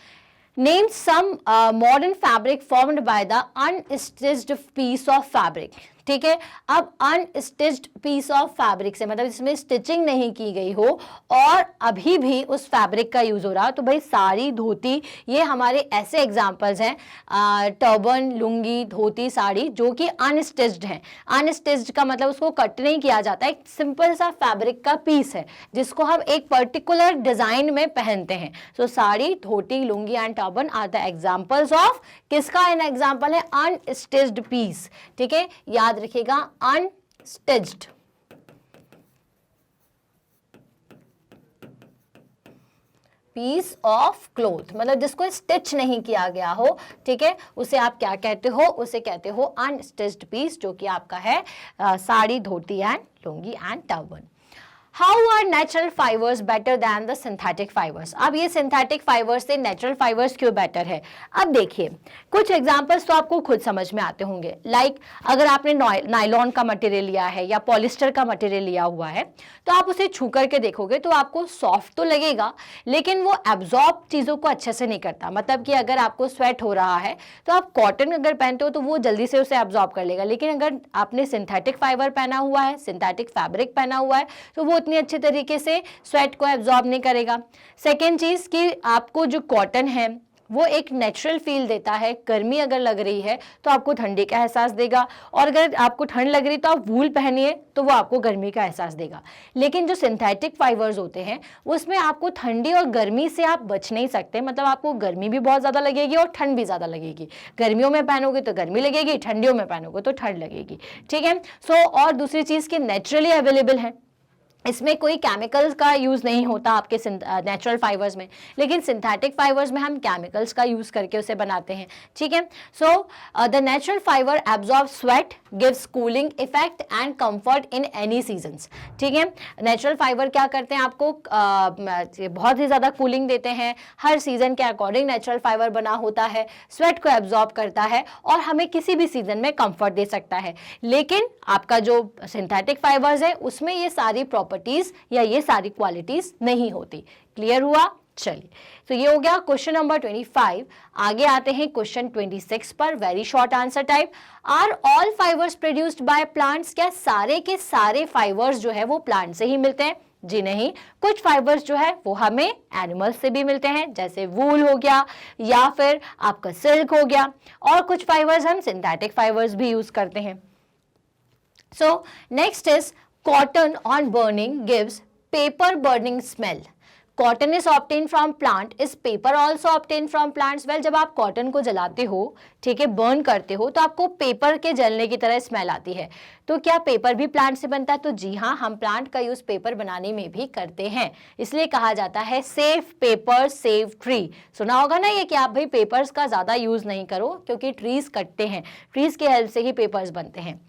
A: Name some modern fabric formed by the unstitched piece of fabric. ठीक है, अब अनस्टिच्ड पीस ऑफ फैब्रिक से मतलब इसमें स्टिचिंग नहीं की गई हो और अभी भी उस फैब्रिक का यूज हो रहा, तो भाई साड़ी, धोती, ये हमारे ऐसे एग्जांपल्स हैं, टर्बन, लुंगी, धोती, साड़ी, जो कि अनस्टिच्ड हैं। अनस्टिच्ड का मतलब उसको कट नहीं किया जाता, एक सिंपल सा फैब्रिक का पीस है जिसको हम एक पर्टिकुलर डिजाइन में पहनते हैं। So sari, dhoti, lungi and turban are the examples of, किसका इन एग्जाम्पल है, अनस्टिच्ड पीस। ठीक है, याद रखिएगा, अनस्टिच्ड। पीस ऑफ क्लोथ मतलब जिसको स्टिच नहीं किया गया हो, ठीक है, उसे आप क्या कहते हो, उसे कहते हो अनस्टिच्ड पीस, जो कि आपका है sari, dhoti and lungi and turban. How are natural fibers better than the synthetic fibers? अब ये सिंथेटिक फाइबर्स से नेचुरल फाइबर्स क्यों बेटर है? अब देखिए, कुछ एग्जांपल्स तो आपको खुद समझ में आते होंगे। लाइक अगर आपने नायलॉन का मटेरियल लिया है या पॉलिस्टर का मटेरियल लिया हुआ है, तो आप उसे छू करके देखोगे तो आपको सॉफ्ट तो लगेगा, लेकिन वो एब्जॉर्ब चीज़ों को अच्छे से नहीं करता। मतलब कि अगर आपको स्वेट हो रहा है तो आप कॉटन अगर पहनते हो तो वो जल्दी से उसे एब्जॉर्ब कर लेगा, लेकिन अगर आपने सिंथेटिक फाइबर पहना हुआ है, सिंथेटिक फैब्रिक पहना हुआ है, तो वो इतनी अच्छे तरीके से स्वेट को एब्जॉर्ब नहीं करेगा। सेकेंड चीज कि आपको जो कॉटन है वो एक नेचुरल फील देता है। गर्मी अगर लग रही है तो आपको ठंडी का एहसास देगा, और अगर आपको ठंड लग रही है तो आप वूल पहनिए तो वो आपको गर्मी का एहसास देगा। लेकिन जो सिंथेटिक फाइबर्स होते हैं उसमें आपको ठंडी और गर्मी से आप बच नहीं सकते, मतलब आपको गर्मी भी बहुत ज़्यादा लगेगी और ठंड भी ज़्यादा लगेगी। गर्मियों में पहनोगे तो गर्मी लगेगी, ठंडियों में पहनोगे तो ठंड लगेगी। ठीक है, सो और दूसरी चीज़ कि नेचुरली अवेलेबल है, इसमें कोई केमिकल्स का यूज़ नहीं होता आपके नेचुरल फाइबर्स में, लेकिन सिंथेटिक फाइबर्स में हम केमिकल्स का यूज़ करके उसे बनाते हैं। ठीक है, so the natural fibre absorb sweat, gives cooling effect and comfort in any seasons. ठीक है, नेचुरल फाइबर क्या करते हैं, आपको बहुत ही ज़्यादा कूलिंग देते हैं, हर सीजन के अकॉर्डिंग नेचुरल फाइबर बना होता है, स्वेट को एब्जॉर्ब करता है और हमें किसी भी सीजन में कंफर्ट दे सकता है। लेकिन आपका जो सिंथेटिक फाइबर्स है उसमें ये सारी प्रॉपर्टीज या ये सारी क्वालिटीज नहीं होती। क्लियर हुआ? चलिए, तो ये हो गया क्वेश्चन नंबर 25। आगे आते हैं क्वेश्चन 26 पर, very short answer type. Are all fibres produced by plants? क्या सारे के सारे फाइबर्स जो है वो प्लांट से ही मिलते हैं? जी नहीं, कुछ फाइबर्स जो है वो हमें एनिमल्स से भी मिलते हैं, जैसे वूल हो गया या फिर आपका सिल्क हो गया, और कुछ फाइबर्स हम सिंथेटिक फाइबर्स भी यूज करते हैं। सो next is cotton on burning gives paper burning smell. Cotton is obtain from plant, is paper also obtain from plants? Well, जब आप कॉटन को जलाते हो, ठीक है, बर्न करते हो, तो आपको पेपर के जलने की तरह स्मेल आती है। तो क्या पेपर भी प्लांट से बनता है? तो जी हाँ, हम प्लांट का यूज पेपर बनाने में भी करते हैं, इसलिए कहा जाता है सेव पेपर सेव ट्री। सुना होगा ना ये कि आप भाई पेपर्स का ज्यादा यूज नहीं करो, क्योंकि ट्रीज कटते हैं, ट्रीज की हेल्प से ही पेपर्स बनते हैं।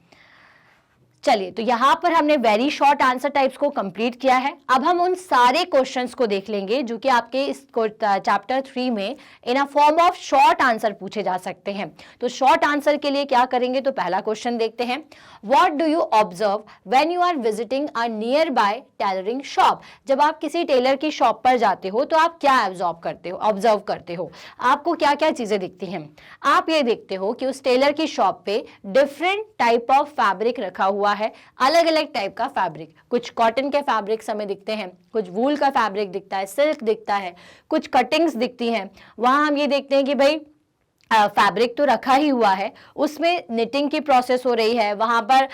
A: चलिए, तो यहां पर हमने वेरी शॉर्ट आंसर टाइप्स को कंप्लीट किया है। अब हम उन सारे क्वेश्चंस को देख लेंगे जो कि आपके इस चैप्टर 3 में in a form of short answer पूछे जा सकते हैं। तो शॉर्ट आंसर के लिए क्या करेंगे, तो पहला क्वेश्चन देखते हैं। What do you observe when you are visiting a nearby tailoring shop? जब आप किसी टेलर की शॉप पर जाते हो तो आप क्या ऑब्जर्व करते हो? आपको क्या क्या चीजें दिखती हैं? आप ये देखते हो कि उस टेलर की शॉप पे डिफरेंट टाइप ऑफ फैब्रिक रखा हुआ है, अलग अलग टाइप का फैब्रिक। कुछ कॉटन के फैब्रिक्स हमें दिखते हैं, कुछ वूल का फैब्रिक दिखता है, सिल्क दिखता है, कुछ कटिंग्स दिखती हैं। वहां हम ये देखते हैं कि भाई फैब्रिक तो रखा ही हुआ है, उसमें निटिंग की प्रोसेस हो रही है, वहां पर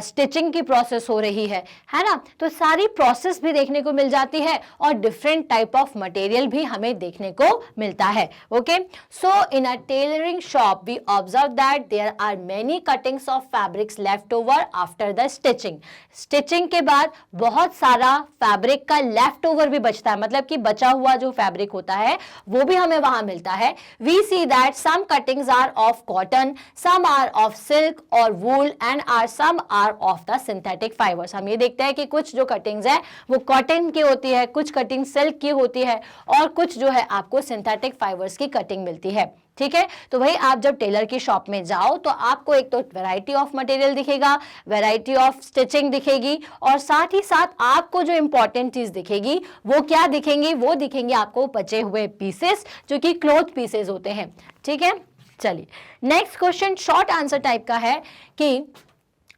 A: स्टिचिंग की प्रोसेस हो रही है ना? तो सारी प्रोसेस भी देखने को मिल जाती है और डिफरेंट टाइप ऑफ मटेरियल भी हमें देखने को मिलता है। Okay, so in a tailoring shop we observe that there are many cuttings of fabrics left over after the stitching. Stitching के बाद बहुत सारा फैब्रिक का लेफ्ट ओवर भी बचता है, मतलब कि बचा हुआ जो फैब्रिक होता है वो भी हमें वहां मिलता है। We see that some cuttings are of cotton, some are of silk or wool and some are of the synthetic fibers। हम ये देखते हैं कि कुछ जो कटिंग्स है वो कॉटन की होती है, कुछ कटिंग सिल्क की होती है, और कुछ जो है आपको सिंथेटिक फाइबर्स की कटिंग मिलती है। ठीक है, तो भाई आप जब टेलर की शॉप में जाओ तो आपको एक तो वैरायटी ऑफ मटेरियल दिखेगा, वैरायटी ऑफ स्टिचिंग दिखेगी, और साथ ही साथ आपको जो इंपॉर्टेंट चीज दिखेगी वो क्या दिखेंगी, वो दिखेंगे आपको बचे हुए पीसेस जो कि क्लॉथ पीसेस होते हैं। ठीक है, चलिए next question short answer type का है कि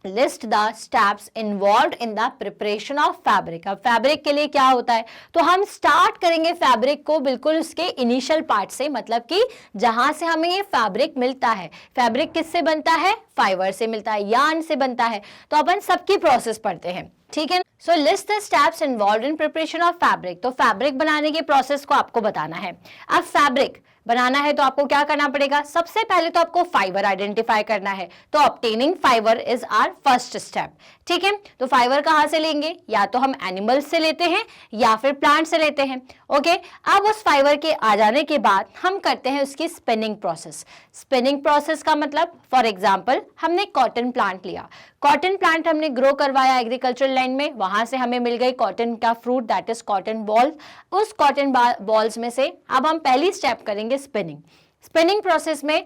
A: list the steps involve in the preparation of fabric. अब फैब्रिक के लिए क्या होता है, तो हम स्टार्ट करेंगे फैब्रिक को बिल्कुल उसके इनिशियल पार्ट से, मतलब कि जहां से हमें ये फैब्रिक मिलता है। फैब्रिक किससे बनता है? फाइबर से मिलता है, यार्न से बनता है। तो अपन सबकी प्रोसेस पढ़ते हैं, ठीक है। So list the steps involve in preparation of fabric. तो फैब्रिक बनाने के प्रोसेस को आपको बताना है। अब फैब्रिक बनाना है तो आपको क्या करना पड़ेगा, सबसे पहले तो आपको फाइबर आइडेंटिफाई करना है। तो obtaining fibre is our first step. ठीक है, तो फाइबर कहां से लेंगे, या तो हम एनिमल से लेते हैं या फिर प्लांट से लेते हैं। ओके, अब उस फाइबर के आ जाने के बाद हम करते हैं उसकी स्पिनिंग प्रोसेस। स्पिनिंग प्रोसेस का मतलब, फॉर एग्जांपल हमने कॉटन प्लांट लिया, कॉटन प्लांट हमने ग्रो करवाया एग्रीकल्चर लैंड में, वहां से हमें मिल गई कॉटन का fruit, that is cotton ball. उस कॉटन बॉल्स में से अब हम पहली स्टेप करेंगे स्पिनिंग। स्पिनिंग प्रोसेस में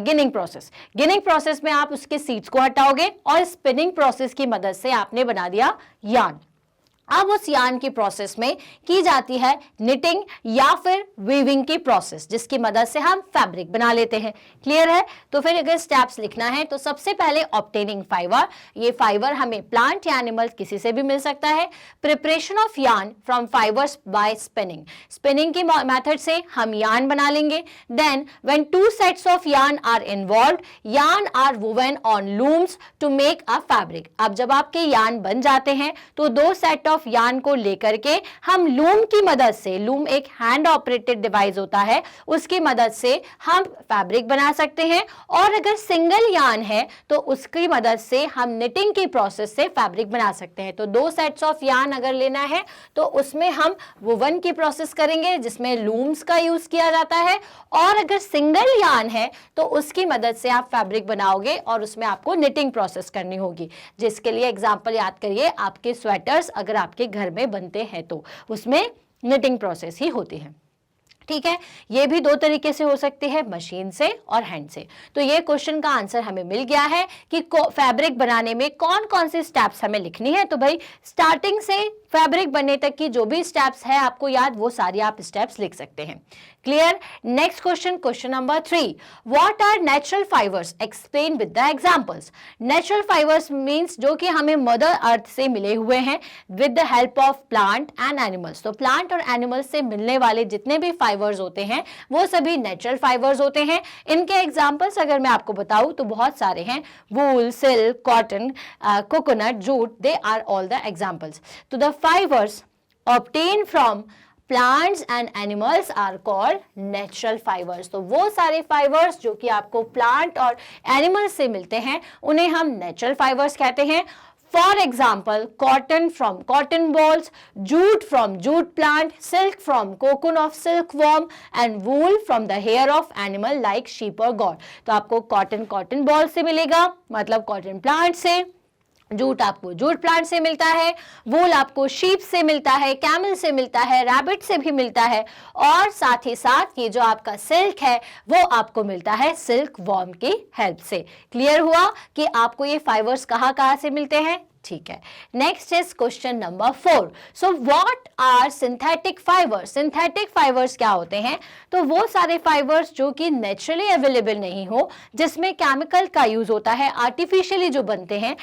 A: गिनिंग प्रोसेस में आप उसके सीड्स को हटाओगे और स्पिनिंग प्रोसेस की मदद से आपने बना दिया यार्न। अब उस यार्न की प्रोसेस में की जाती है निटिंग या फिर वीविंग की प्रोसेस, जिसकी मदद से हम फैब्रिक बना लेते हैं। क्लियर है? तो फिर अगर स्टेप्स लिखना है तो सबसे पहले ऑब्टेनिंग फाइबर, ये फाइबर हमें प्लांट या एनिमल किसी से भी मिल सकता है। Preparation of yarn from fibres by spinning, spinning की मेथड से हम यार्न बना लेंगे। Then when two sets of yarn are involved, yarn are woven on looms to make a fabric. अब जब आपके यार्न बन जाते हैं तो दो सेट ऑफ यार्न को लेकर के हम लूम की मदद से, लूम एक हैंड ऑपरेटेड डिवाइस होता है, उसकी मदद से हम फैब्रिक बना सकते हैं। और अगर सिंगल यार्न है तो उसकी मदद से हम निटिंग की प्रोसेस से फैब्रिक बना सकते हैं। तो दो सेट्स ऑफ यार्न अगर लेना है तो उसमें हम वुवन की प्रोसेस करेंगे जिसमें लूम्स का यूज किया जाता है, और अगर सिंगल यार्न है तो उसकी मदद से आप फैब्रिक बनाओगे और उसमें आपको निटिंग प्रोसेस करनी होगी। जिसके लिए एग्जांपल याद करिए, आपके स्वेटर्स अगर आपके घर में बनते हैं तो उसमें निटिंग प्रोसेस ही होती है। ठीक है, ये भी दो तरीके से हो सकती है, मशीन से और हैंड से। तो ये क्वेश्चन का आंसर हमें मिल गया है कि फैब्रिक बनाने में कौन कौन सी स्टेप्स हमें लिखनी है। तो भाई स्टार्टिंग से फैब्रिक बनने तक की जो भी स्टेप्स है आपको याद, वो सारी आप स्टेप्स लिख सकते हैं। Clear. Next question, question number 3, what are natural fibres, explain with the examples. Natural fibres means जो कि हमें मदर अर्थ से मिले हुए हैं with the help of plant and animals. तो प्लांट और एनिमल्स से मिलने वाले जितने भी फाइबर्स होते हैं वो सभी नेचुरल फाइबर्स होते हैं। इनके एग्जांपल्स अगर मैं आपको बताऊं तो बहुत सारे हैं, wool, silk, cotton, coconut, jute, they are all the examples. तो द fibers obtained from plants and animals are called natural fibers। तो वो सारे फाइबर्स जो कि आपको प्लांट और एनिमल्स से मिलते हैं उन्हें हम नेचुरल फाइबर्स कहते हैं। For example, cotton from cotton balls, jute from jute plant, silk from cocoon of silkworm and wool from the hair of animal like sheep और गॉट। तो आपको कॉटन बॉल से मिलेगा, मतलब कॉटन प्लांट से, jute आपको jute plant से मिलता है, वूल आपको शीप से मिलता है, कैमल से मिलता है, रैबिट से भी मिलता है, और साथ ही साथ ये जो आपका सिल्क है वो आपको मिलता है सिल्क वॉर्म की हेल्प से। क्लियर हुआ कि आपको ये फाइबर्स कहाँ कहाँ से मिलते हैं। ठीक है, next is question number 4। So what are synthetic fibres. Synthetic fibres क्या होते हैं? तो वो सारे फाइबर्स जो कि नेचुरली अवेलेबल नहीं हो, जिसमें केमिकल का यूज होता है, आर्टिफिशियली जो बनते हैं,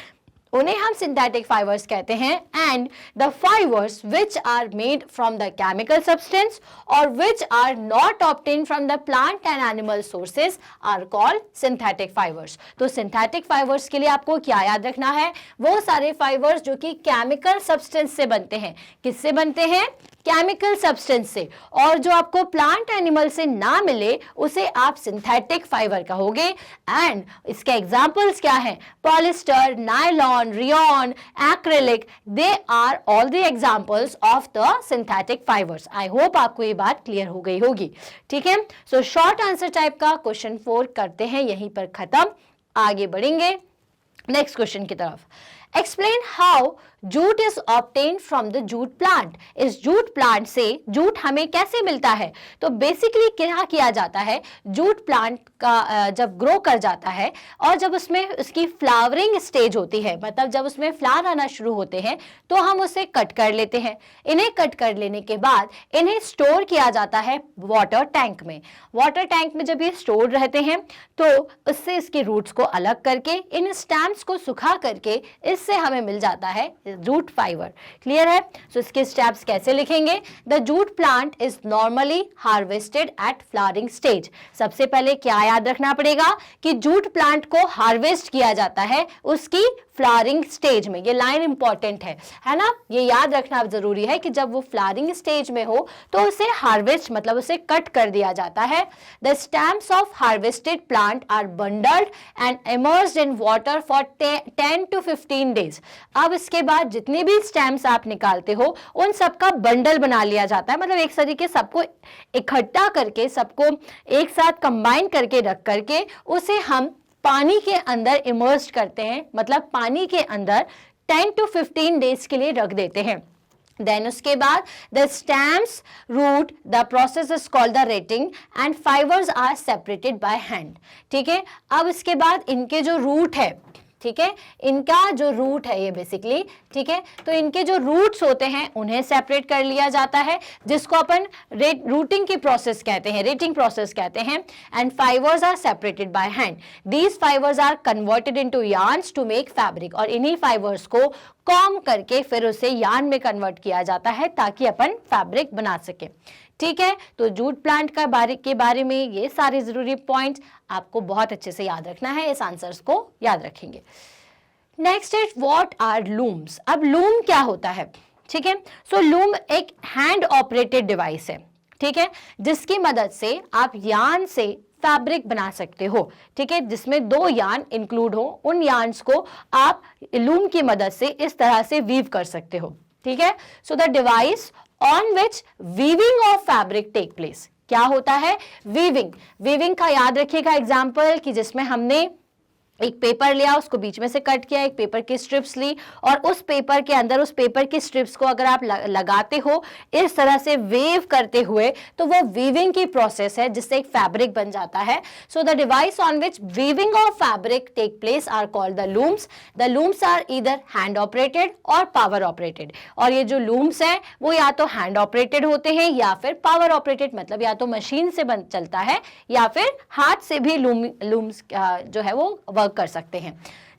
A: उन्हें हम सिंथेटिक फाइबर्स कहते हैं। And the fibres which are made from the chemical substance और which are not obtain from the plant and animal sources are called synthetic fibres. तो सिंथेटिक फाइबर्स के लिए आपको क्या याद रखना है? वो सारे फाइबर्स जो कि केमिकल सब्सटेंस से बनते हैं। किससे बनते हैं? केमिकल सब्सटेंस से। और जो आपको प्लांट एनिमल से ना मिले उसे आप सिंथेटिक फाइबर कहोगे। एंड इसके एग्जांपल्स क्या हैं? Polyester, nylon, rayon, acrylic, they are all the examples of the synthetic fibres. I hope आपको ये बात क्लियर हो गई होगी। ठीक है, सो शॉर्ट आंसर टाइप का क्वेश्चन 4 करते हैं यहीं पर खत्म, आगे बढ़ेंगे नेक्स्ट क्वेश्चन की तरफ। Explain how jute is obtained from the jute plant. इस जूट प्लांट से जूट हमें कैसे मिलता है? तो बेसिकली क्या किया जाता है, जूट प्लांट का जब ग्रो कर जाता है और जब उसमें उसकी फ्लावरिंग स्टेज होती है, मतलब जब उसमें फ्लावर आना शुरू होते हैं, तो हम उसे कट कर लेते हैं। इन्हें कट कर लेने के बाद इन्हें स्टोर किया जाता है वाटर टैंक में। वाटर टैंक में जब ये स्टोर रहते हैं तो उससे इसकी रूट्स को अलग करके इन स्टेम्स को सुखा करके इससे हमें मिल जाता है जूट फाइबर। क्लियर है? सो इसके स्टेप्स कैसे लिखेंगे? The jute plant is normally harvested at flowering stage. सबसे पहले क्या याद रखना पड़ेगा कि जूट प्लांट को हार्वेस्ट किया जाता है उसकी फ्लावरिंग स्टेज में। ये लाइन इंपॉर्टेंट है ना? ये याद रखना जरूरी है कि जब वो फ्लावरिंग स्टेज में हो तो उसे हार्वेस्ट मतलब उसे कट कर दिया जाता है। The stems of harvested plant are bundled and immersed in water for 10 to 15 days. अब इसके बाद जितने भी स्टेम्स आप निकालते हो उन सबका बंडल बना लिया जाता है, मतलब एक तरीके सबको इकट्ठा करके, सबको एक साथ कंबाइन करके रख करके उसे हम पानी के अंदर इमर्स्ड करते हैं, मतलब पानी के अंदर 10 to 15 डेज के लिए रख देते हैं। देन उसके बाद the stems rot the process is called the retting and fibres are separated by hand. ठीक है, अब इसके बाद इनके जो रूट है, ठीक है, इनका जो रूट है ये बेसिकली, ठीक है, तो इनके जो रूट्स होते हैं उन्हें सेपरेट कर लिया जाता है, जिसको अपन रूटिंग की प्रोसेस कहते हैं, रेटिंग प्रोसेस कहते हैं। And fibres are separated by hand. These fibres are converted into yarns to make fabric. और इन्हीं फाइबर्स को कॉम करके फिर उसे यार्न में कन्वर्ट किया जाता है ताकि अपन फैब्रिक बना सके। ठीक है, तो जूट प्लांट के बारे में ये सारे जरूरी पॉइंट्स आपको बहुत अच्छे से याद रखना है, इस आंसर्स को याद रखेंगे। Next is what are looms. अब लूम क्या होता है? ठीक है, सो लूम एक हैंड ऑपरेटेड डिवाइस है, ठीक है, जिसकी मदद से आप यार्न से फैब्रिक बना सकते हो। ठीक है, जिसमें 2 यार्न इंक्लूड हो, उन यार्न्स को आप लूम की मदद से इस तरह से वीव कर सकते हो। ठीक है, so the device on which weaving of fabric take place. क्या होता है? वीविंग। वीविंग का याद रखिएगा एग्जाम्पल कि जिसमें हमने एक पेपर लिया, उसको बीच में से कट किया, एक पेपर की स्ट्रिप्स ली और उस पेपर के अंदर उस पेपर की स्ट्रिप्स को अगर आप लगाते हो इस तरह से वेव करते हुए, तो वो वीविंग की प्रोसेस है जिससे एक फैब्रिक बन जाता है. So the device on which weaving of fabric take place are called the looms. The looms are either hand operated और पावर ऑपरेटेड. और ये जो लूम्स है वो या तो हैंड ऑपरेटेड होते हैं या फिर पावर ऑपरेटेड, मतलब या तो मशीन से चलता है या फिर हाथ से भी लूम्स जो है वो कर सकते हैं.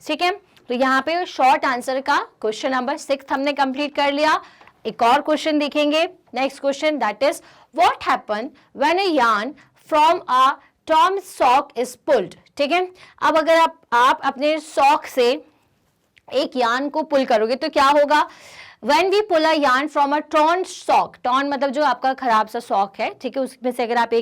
A: ठीक है, तो यहाँ पे शॉर्ट आंसर का क्वेश्चन नंबर 6 हमने कंप्लीट कर लिया. एक और क्वेश्चन देखेंगे. Next question that is what happen when a yarn from a torn sock is pulled. ठीक है, अब अगर आप अपने सॉक से एक यार्न को पुल करोगे तो क्या होगा. When we pull a yarn from a torn sock, torn मतलब जो आपका खराब सा सॉक है, ठीक है, उसमें से अगर आप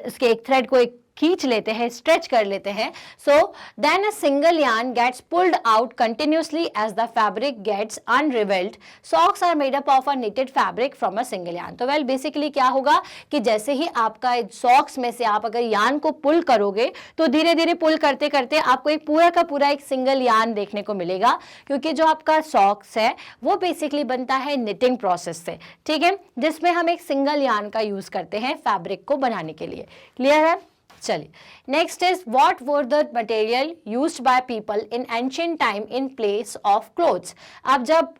A: इसके एक थ्रेड को एक खींच लेते हैं, स्ट्रेच कर लेते हैं, so then a single yarn gets pulled out continuously as the fabric gets unravelled. Socks are made up of a knitted fabric from a single yarn. तो वेल बेसिकली क्या होगा कि जैसे ही आपका सॉक्स में से आप अगर यार्न को पुल करोगे तो धीरे धीरे पुल करते करते आपको एक पूरा का पूरा एक सिंगल यार्न देखने को मिलेगा, क्योंकि जो आपका सॉक्स है वो बेसिकली बनता है निटिंग प्रोसेस से. ठीक है, जिसमें हम एक सिंगल यार्न का यूज करते हैं फैब्रिक को बनाने के लिए. क्लियर है. चलिए, next is what were the material used by people in ancient time in place of clothes. अब जब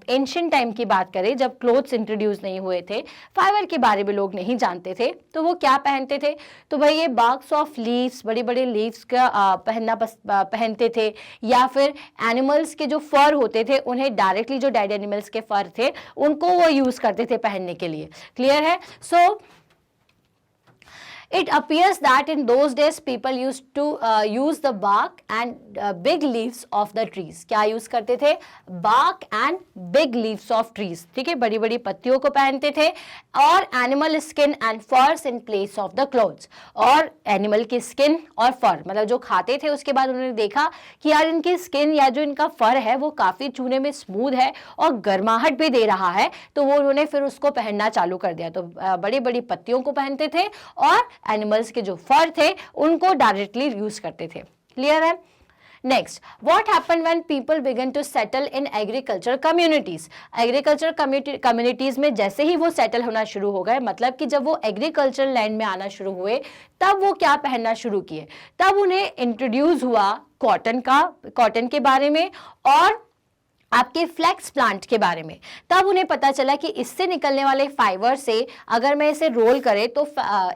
A: एंशिएंट टाइम की बात करें, जब क्लोथ्स इंट्रोड्यूस नहीं हुए थे, फाइबर के बारे में लोग नहीं जानते थे, तो वो क्या पहनते थे. तो भाई ये बाग्स ऑफ लीव्स, बड़े बड़े लीव्स का पहनते थे, या फिर एनिमल्स के जो फर होते थे उन्हें डायरेक्टली जो डेड एनिमल्स के फर थे उनको वो यूज करते थे पहनने के लिए. क्लियर है. सो it appears that in those days people used to use the bark and big leaves of the trees. क्या यूज करते थे. bark and big leaves of trees. ठीक है, बड़ी बड़ी पत्तियों को पहनते थे. और animal skin and furs in place of the clothes. और animal की skin और fur मतलब जो खाते थे उसके बाद उन्होंने देखा कि यार इनकी skin या जो इनका fur है वो काफी छूने में स्मूथ है और गर्माहट भी दे रहा है, तो वो उन्होंने फिर उसको पहनना चालू कर दिया. तो बड़ी बड़ी पत्तियों को पहनते थे और एनिमल्स के जो फर थे उनको डायरेक्टली यूज करते थे. क्लियर है. Next, what happen when people began to settle in agriculture communities. Agriculture communities में जैसे ही वो सेटल होना शुरू हो गए, मतलब कि जब वो एग्रीकल्चर लैंड में आना शुरू हुए, तब वो क्या पहनना शुरू किए. तब उन्हें इंट्रोड्यूस हुआ कॉटन के बारे में और आपके फ्लैक्स प्लांट के बारे में. तब उन्हें पता चला कि इससे निकलने वाले फाइबर से अगर मैं इसे रोल करे तो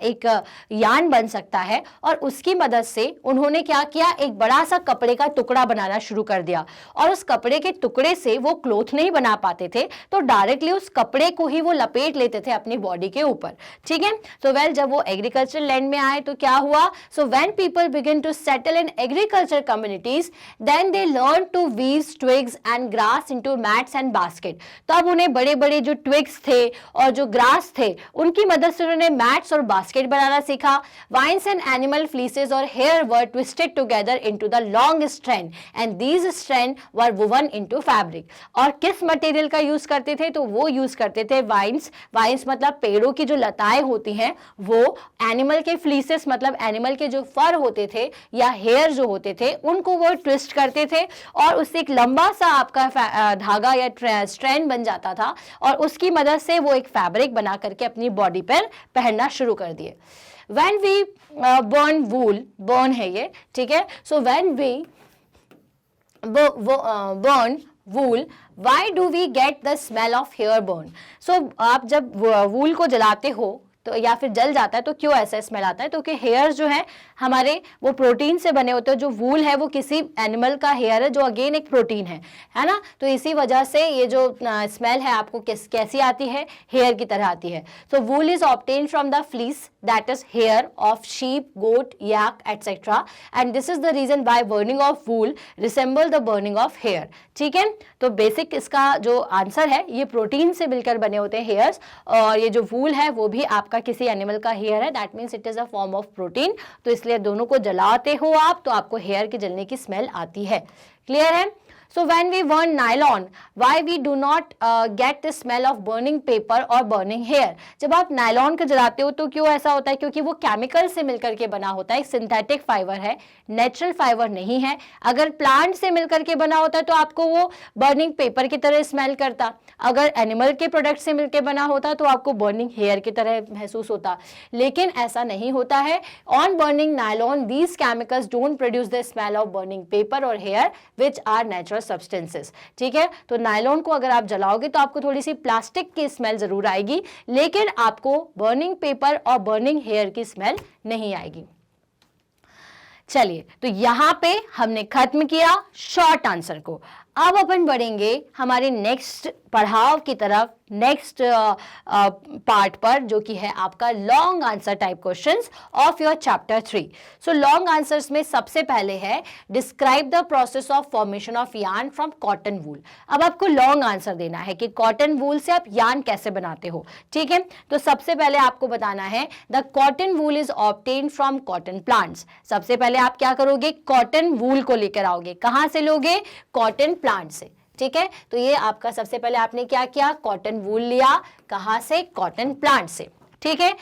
A: एक यार्न बन सकता है. और उसकी मदद से उन्होंने क्या किया, एक बड़ा सा कपड़े का टुकड़ा बनाना शुरू कर दिया. और उस कपड़े के टुकड़े से वो क्लोथ नहीं बना पाते थे, तो डायरेक्टली उस कपड़े को ही वो लपेट लेते थे अपनी बॉडी के ऊपर. ठीक है. तो वेल जब वो एग्रीकल्चर लैंड में आए तो क्या हुआ. So when people begin to settle in agriculture communities, then they learn to weave twigs and grass into mats and basket. तो अब उन्हें बड़े बड़े जो ट्विग्स थे और जो ग्रास थे उनकी मदद से उन्होंने मैट्स और बास्केट बनाना सीखा. वाइन्स एंड एनिमल फ्लीसेस और hair were twisted together into the long strand and these strand were woven into fabric. और किस मटेरियल का यूज करते थे, तो वो यूज करते थे वाइन्स मतलब पेड़ों की जो लताएं होती हैं वो, एनिमल के फ्लीसेस मतलब एनिमल के जो फर होते थे या हेयर जो होते थे उनको वो ट्विस्ट करते थे और उससे एक लंबा सा आपका धागा या स्ट्रैंड बन जाता था और उसकी मदद से वो एक फैब्रिक बना करके अपनी बॉडी पर पहनना शुरू कर दिए. When we burn wool, burn है ये, ठीक है. So when we burn wool, why do we get the smell of hair burn? So आप जब वूल को जलाते हो तो या फिर जल जाता है तो क्यों ऐसा स्मेल आता है, तो कि हेयर जो है हमारे वो प्रोटीन से बने होते हैं. जो वूल है वो किसी एनिमल का हेयर है जो अगेन एक प्रोटीन है ना. तो इसी वजह से ये जो स्मेल है आपको कैसी आती है, हेयर की तरह आती है. तो wool is obtain from the fleece that is hair of sheep, goat, yak etcetera and this is the reason why burning of wool resemble the burning of hair. ठीक है. तो बेसिक इसका जो आंसर है ये प्रोटीन से मिलकर बने होते हैं हेयर्स, और ये जो वूल है वो भी आपका किसी एनिमल का हेयर है, that means it is a form of protein. तो इसलिए दोनों को जलाते हो आप तो आपको हेयर के जलने की स्मेल आती है. क्लियर है. So when we burn nylon, why we do not get the smell of burning paper और बर्निंग हेयर। जब आप नायलॉन को जलाते हो तो क्यों ऐसा होता है? क्योंकि वो केमिकल से मिलकर के बना होता है, एक सिंथेटिक फाइबर है, नेचुरल फाइबर नहीं है। अगर प्लांट से मिलकर के बना होता तो आपको वो बर्निंग पेपर की तरह स्मेल करता, अगर एनिमल के प्रोडक्ट से मिलकर बना होता तो आपको बर्निंग हेयर की तरह महसूस होता, लेकिन ऐसा नहीं होता है। On burning nylon these chemicals don't produce the smell of burning paper और hair which are natural substances. ठीक है, तो नायलॉन को अगर आप जलाओगे तो आपको थोड़ी सी प्लास्टिक की स्मेल जरूर आएगी, लेकिन आपको बर्निंग पेपर और बर्निंग हेयर की स्मेल नहीं आएगी। चलिए, तो यहां पे हमने खत्म किया शॉर्ट आंसर को। अब अपन बढ़ेंगे हमारे नेक्स्ट पढ़ाव की तरफ, नेक्स्ट पार्ट पर, जो कि है आपका long answer type questions of your chapter 3। So long answers में सबसे पहले है describe the process of formation of yarn from cotton wool. अब आपको लॉन्ग आंसर देना है कि कॉटन वूल से आप यार्न कैसे बनाते हो। ठीक है, तो सबसे पहले आपको बताना है the cotton wool is obtained from cotton plants. सबसे पहले आप क्या करोगे? कॉटन वूल को लेकर आओगे। कहां से लोगे? कॉटन प्लांट से। ठीक है, तो ये आपका सबसे पहले आपने क्या किया? कॉटन वूल लिया। कहां से? कॉटन प्लांट से। ठीक है,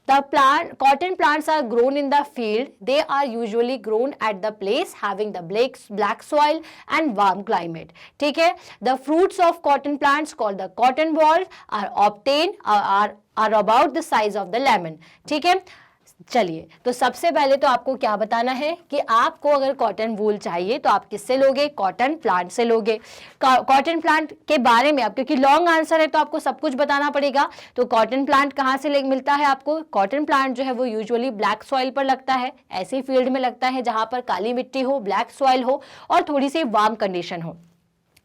A: the plant cotton plants are grown in the field. They are usually grown at the place having the black soil and warm climate. ठीक है, the fruits of cotton plants called the cotton balls are obtained are about the size of the lemon. ठीक है, चलिए, तो सबसे पहले तो आपको क्या बताना है कि आपको अगर कॉटन वूल चाहिए तो आप किससे लोगे? कॉटन प्लांट से लोगे। कॉटन प्लांट के बारे में आप, क्योंकि लॉन्ग आंसर है तो आपको सब कुछ बताना पड़ेगा। तो कॉटन प्लांट कहाँ से मिलता है आपको? कॉटन प्लांट जो है वो यूजुअली ब्लैक सॉइल पर लगता है, ऐसी फील्ड में लगता है जहां पर काली मिट्टी हो, ब्लैक सॉइल हो और थोड़ी सी वार्म कंडीशन हो।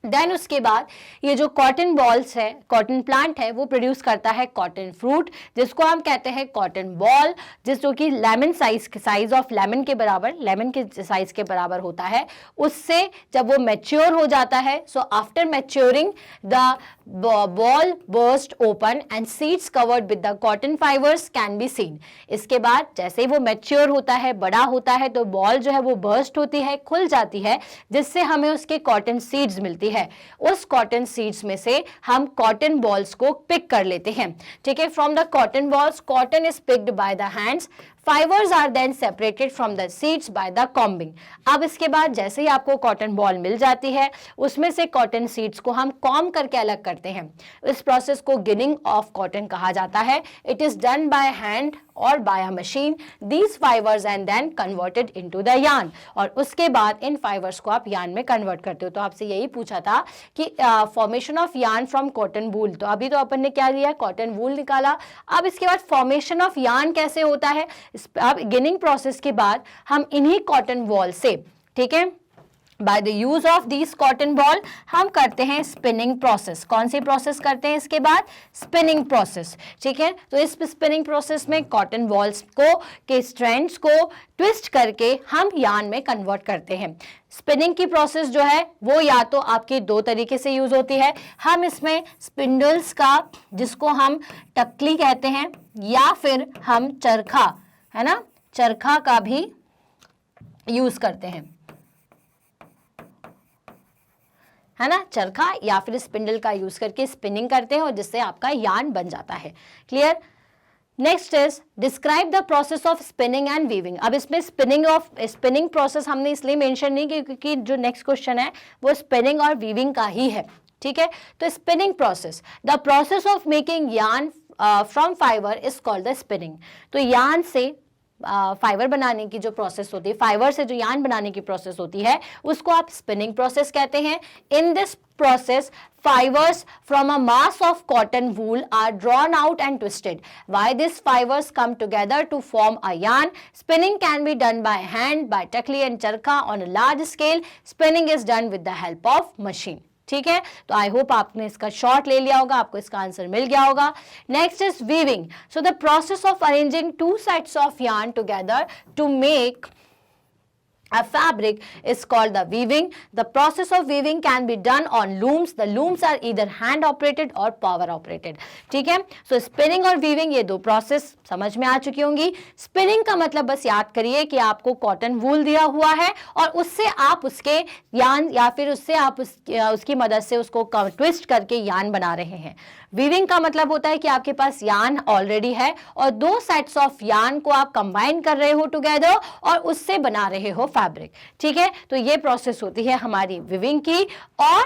A: देन उसके बाद ये जो कॉटन बॉल्स है, कॉटन प्लांट है, वो प्रोड्यूस करता है कॉटन फ्रूट, जिसको हम कहते हैं कॉटन बॉल, जो कि लेमन साइज ऑफ लेमन के बराबर, लेमन के साइज के बराबर होता है। उससे जब वो मैच्योर हो जाता है, so after maturing the ball burst open and seeds covered with the cotton fibres can be seen. इसके बाद जैसे ही वो मैच्योर होता है, बड़ा होता है, तो बॉल जो है वो बर्स्ट होती है, खुल जाती है, जिससे हमें उसके कॉटन सीड्स मिलती है। उस कॉटन सीड्स में से हम कॉटन बॉल्स को पिक कर लेते हैं। ठीक है, from the cotton balls cotton is picked by the hands. Fibres are then separated from the seeds by the combing. अब इसके बाद जैसे ही आपको कॉटन बॉल मिल जाती है, उसमें से कॉटन सीड्स को हम कॉम्ब करके अलग करते हैं। इस प्रोसेस को गिनिंग ऑफ कॉटन कहा जाता है। It is done by hand और by a machine. These fibres and then converted into the yarn. और उसके बाद इन फाइबर्स को आप यार्न में कन्वर्ट करते हो। तो आपसे यही पूछा था कि formation of yarn from cotton wool. तो अभी तो अपन ने क्या लिया? कॉटन वूल निकाला। अब इसके बाद फॉर्मेशन ऑफ यार्न कैसे होता है? अब गिनिंग प्रोसेस के बाद हम इन्हीं कॉटन बॉल से, ठीक है, by the use of this cotton ball हम करते हैं स्पिनिंग प्रोसेस। कौन सी प्रोसेस करते हैं इसके बाद? Spinning process. ठीक है, तो इस स्पिनिंग प्रोसेस में कॉटन बॉल्स को के स्ट्रैंड्स को ट्विस्ट करके हम यार्न में कन्वर्ट करते हैं। स्पिनिंग की प्रोसेस जो है वो या तो आपकी दो तरीके से यूज होती है। हम इसमें स्पिंडल्स का, जिसको हम टकली कहते हैं, या फिर हम चरखा, है ना, चरखा का भी यूज करते हैं, है ना, चरखा या फिर स्पिंडल का यूज करके स्पिनिंग करते हैं और जिससे आपका यार्न बन जाता है। Clear? Next is describe the process of spinning and weaving. अब इसमें स्पिनिंग प्रोसेस हमने इसलिए मेंशन नहीं की क्योंकि जो नेक्स्ट क्वेश्चन है वो स्पिनिंग और वीविंग का ही है। ठीक है, तो spinning process, the process of making yarn from fibre is called the spinning. तो यार्न से फाइबर बनाने की जो प्रोसेस होती है, फाइबर से जो यार्न बनाने की प्रोसेस होती है, उसको आप स्पिनिंग प्रोसेस कहते हैं। In this process fibers from a mass of cotton wool are drawn out and twisted. Why these fibers come together to form a yarn? Spinning can be done by hand, by takli and charkha on a large scale. Spinning is done with the help of machine. ठीक है, तो I hope आपने इसका short ले लिया होगा, आपको इसका आंसर मिल गया होगा। Next is weaving. So the process of arranging two sets of yarn together to make A fabric is called the weaving. The process of weaving can be done on looms. The looms are either hand operated or power operated. ठीक है, so spinning और weaving ये दो process समझ में आ चुकी होंगी. Spinning का मतलब बस याद करिए कि आपको कॉटन वूल दिया हुआ है और उससे आप उसके यान या फिर उससे आप उसकी मदद से उसको ट्विस्ट करके यान बना रहे हैं. वीविंग का मतलब होता है कि आपके पास यान ऑलरेडी है और दो सेट्स ऑफ यान को आप कंबाइन कर रहे हो टुगेदर और उससे बना रहे हो फैब्रिक. ठीक है, तो ये प्रोसेस होती है हमारी वीविंग की और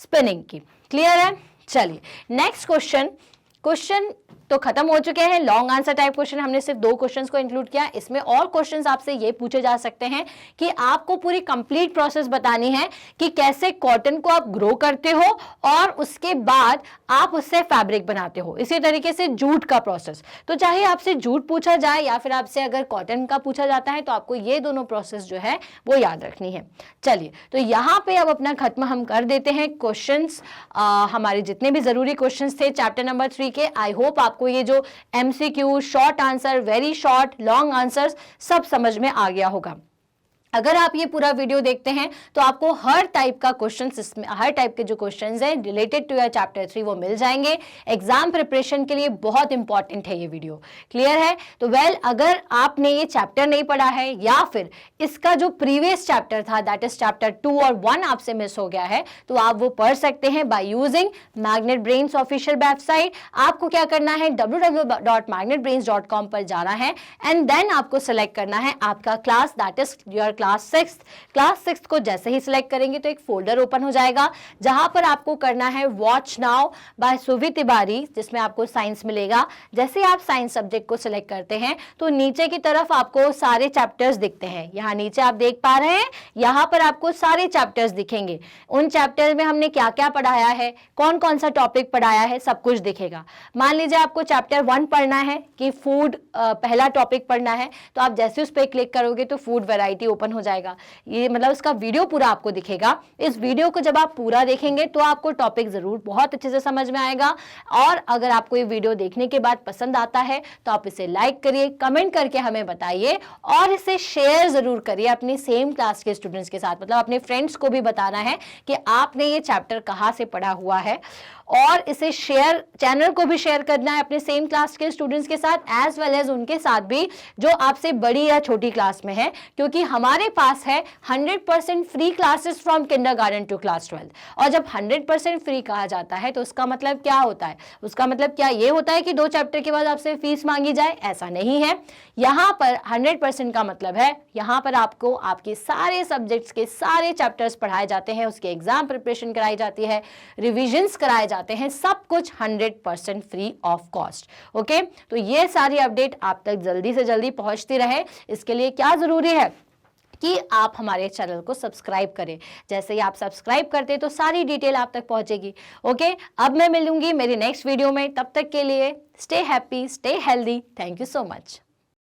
A: स्पिनिंग की. क्लियर है? चलिए नेक्स्ट क्वेश्चन तो खत्म हो चुके हैं. लॉन्ग आंसर टाइप क्वेश्चन हमने सिर्फ 2 क्वेश्चंस को इंक्लूड किया. इसमें और क्वेश्चंस आपसे ये पूछे जा सकते हैं कि आपको पूरी कंप्लीट प्रोसेस बतानी है कि कैसे कॉटन को आप ग्रो करते हो और उसके बाद आप उससे फैब्रिक बनाते हो. इसी तरीके से जूट का प्रोसेस, तो चाहे आपसे जूट पूछा जाए या फिर आपसे अगर कॉटन का पूछा जाता है तो आपको ये दोनों प्रोसेस जो है वो याद रखनी है. चलिए तो यहाँ पे अब अपना खत्म हम कर देते हैं क्वेश्चंस. हमारे जितने भी जरूरी क्वेश्चंस थे चैप्टर नंबर 3 के, आई होप आपको ये जो MCQ, short answer, very short, long answers सब समझ में आ गया होगा. अगर आप ये पूरा वीडियो देखते हैं तो आपको हर टाइप का क्वेश्चन, इसमें हर टाइप के जो क्वेश्चंस हैं रिलेटेड टू योर चैप्टर 3 वो मिल जाएंगे. एग्जाम प्रिपरेशन के लिए बहुत इंपॉर्टेंट है ये वीडियो. क्लियर है? तो अगर आपने ये चैप्टर नहीं पढ़ा है या फिर इसका जो प्रीवियस चैप्टर था दैट इज चैप्टर 2 और 1 आपसे मिस हो गया है तो आप वो पढ़ सकते हैं by using magnet brains official website. आपको क्या करना है, www.magnetbrains.com पर जाना है एंड देन आपको सेलेक्ट करना है आपका class that is your class 6 को जैसे ही सिलेक्ट करेंगे तो एक फोल्डर ओपन हो जाएगा जहां पर आपको करना है वॉच नाउ बाय सुवी तिवारी, जिसमें आपको साइंस मिलेगा. जैसे आप साइंस सब्जेक्ट को सिलेक्ट करते हैं तो नीचे की तरफ आपको सारे चैप्टर्स दिखते हैं. यहाँ नीचे आप देख पा रहे हैं, यहाँ पर आपको सारे चैप्टर्स दिखेंगे. उन चैप्टर्स में हमने क्या क्या पढ़ाया है, कौन कौन सा टॉपिक पढ़ाया है, सब कुछ दिखेगा. मान लीजिए आपको चैप्टर 1 पढ़ना है कि फूड पहला टॉपिक पढ़ना है तो आप जैसे उस पर क्लिक करोगे तो फूड वैरायटी ओपन हो जाएगा. ये मतलब उसका वीडियो पूरा आपको दिखेगा. इस वीडियो को जब आप पूरा देखेंगे तो आपको टॉपिक जरूर बहुत अच्छे से समझ में आएगा. और अगर आपको ये वीडियो देखने के बाद पसंद आता है तो आप इसे लाइक करिए, कमेंट करके हमें बताइए और इसे शेयर जरूर करिए अपनी सेम क्लास के स्टूडेंट्स के साथ. मतलब अपने फ्रेंड्स को भी बताना है कि आपने ये चैप्टर कहाँ से पढ़ा हुआ है और इसे शेयर, चैनल को भी शेयर करना है अपने सेम क्लास के स्टूडेंट्स के साथ एज वेल एज उनके साथ भी जो आपसे बड़ी या छोटी क्लास में है, क्योंकि हमारे पास है 100% free classes from kindergarten to class 12. और जब 100% फ्री कहा जाता है तो उसका मतलब क्या होता है, उसका मतलब क्या ये होता है कि 2 चैप्टर के बाद आपसे फीस मांगी जाए? ऐसा नहीं है. यहाँ पर 100% का मतलब है यहाँ पर आपको आपके सारे सब्जेक्ट्स के सारे चैप्टर्स पढ़ाए जाते हैं, उसके एग्जाम प्रिपरेशन कराई जाती है, रिविजन्स कराए जाते हैं, सब कुछ 100% फ्री ऑफ कॉस्ट. ओके, तो ये सारी अपडेट आप तक जल्दी से जल्दी पहुंचती रहे. इसके लिए क्या जरूरी है कि आप हमारे चैनल को सब्सक्राइब करें. जैसे ही आप सब्सक्राइब करते हैं तो सारी डिटेल आप तक पहुंचेगी. ओके, अब मैं मिलूंगी मेरी नेक्स्ट वीडियो में. तब तक के लिए stay happy, stay healthy. Thank you so much.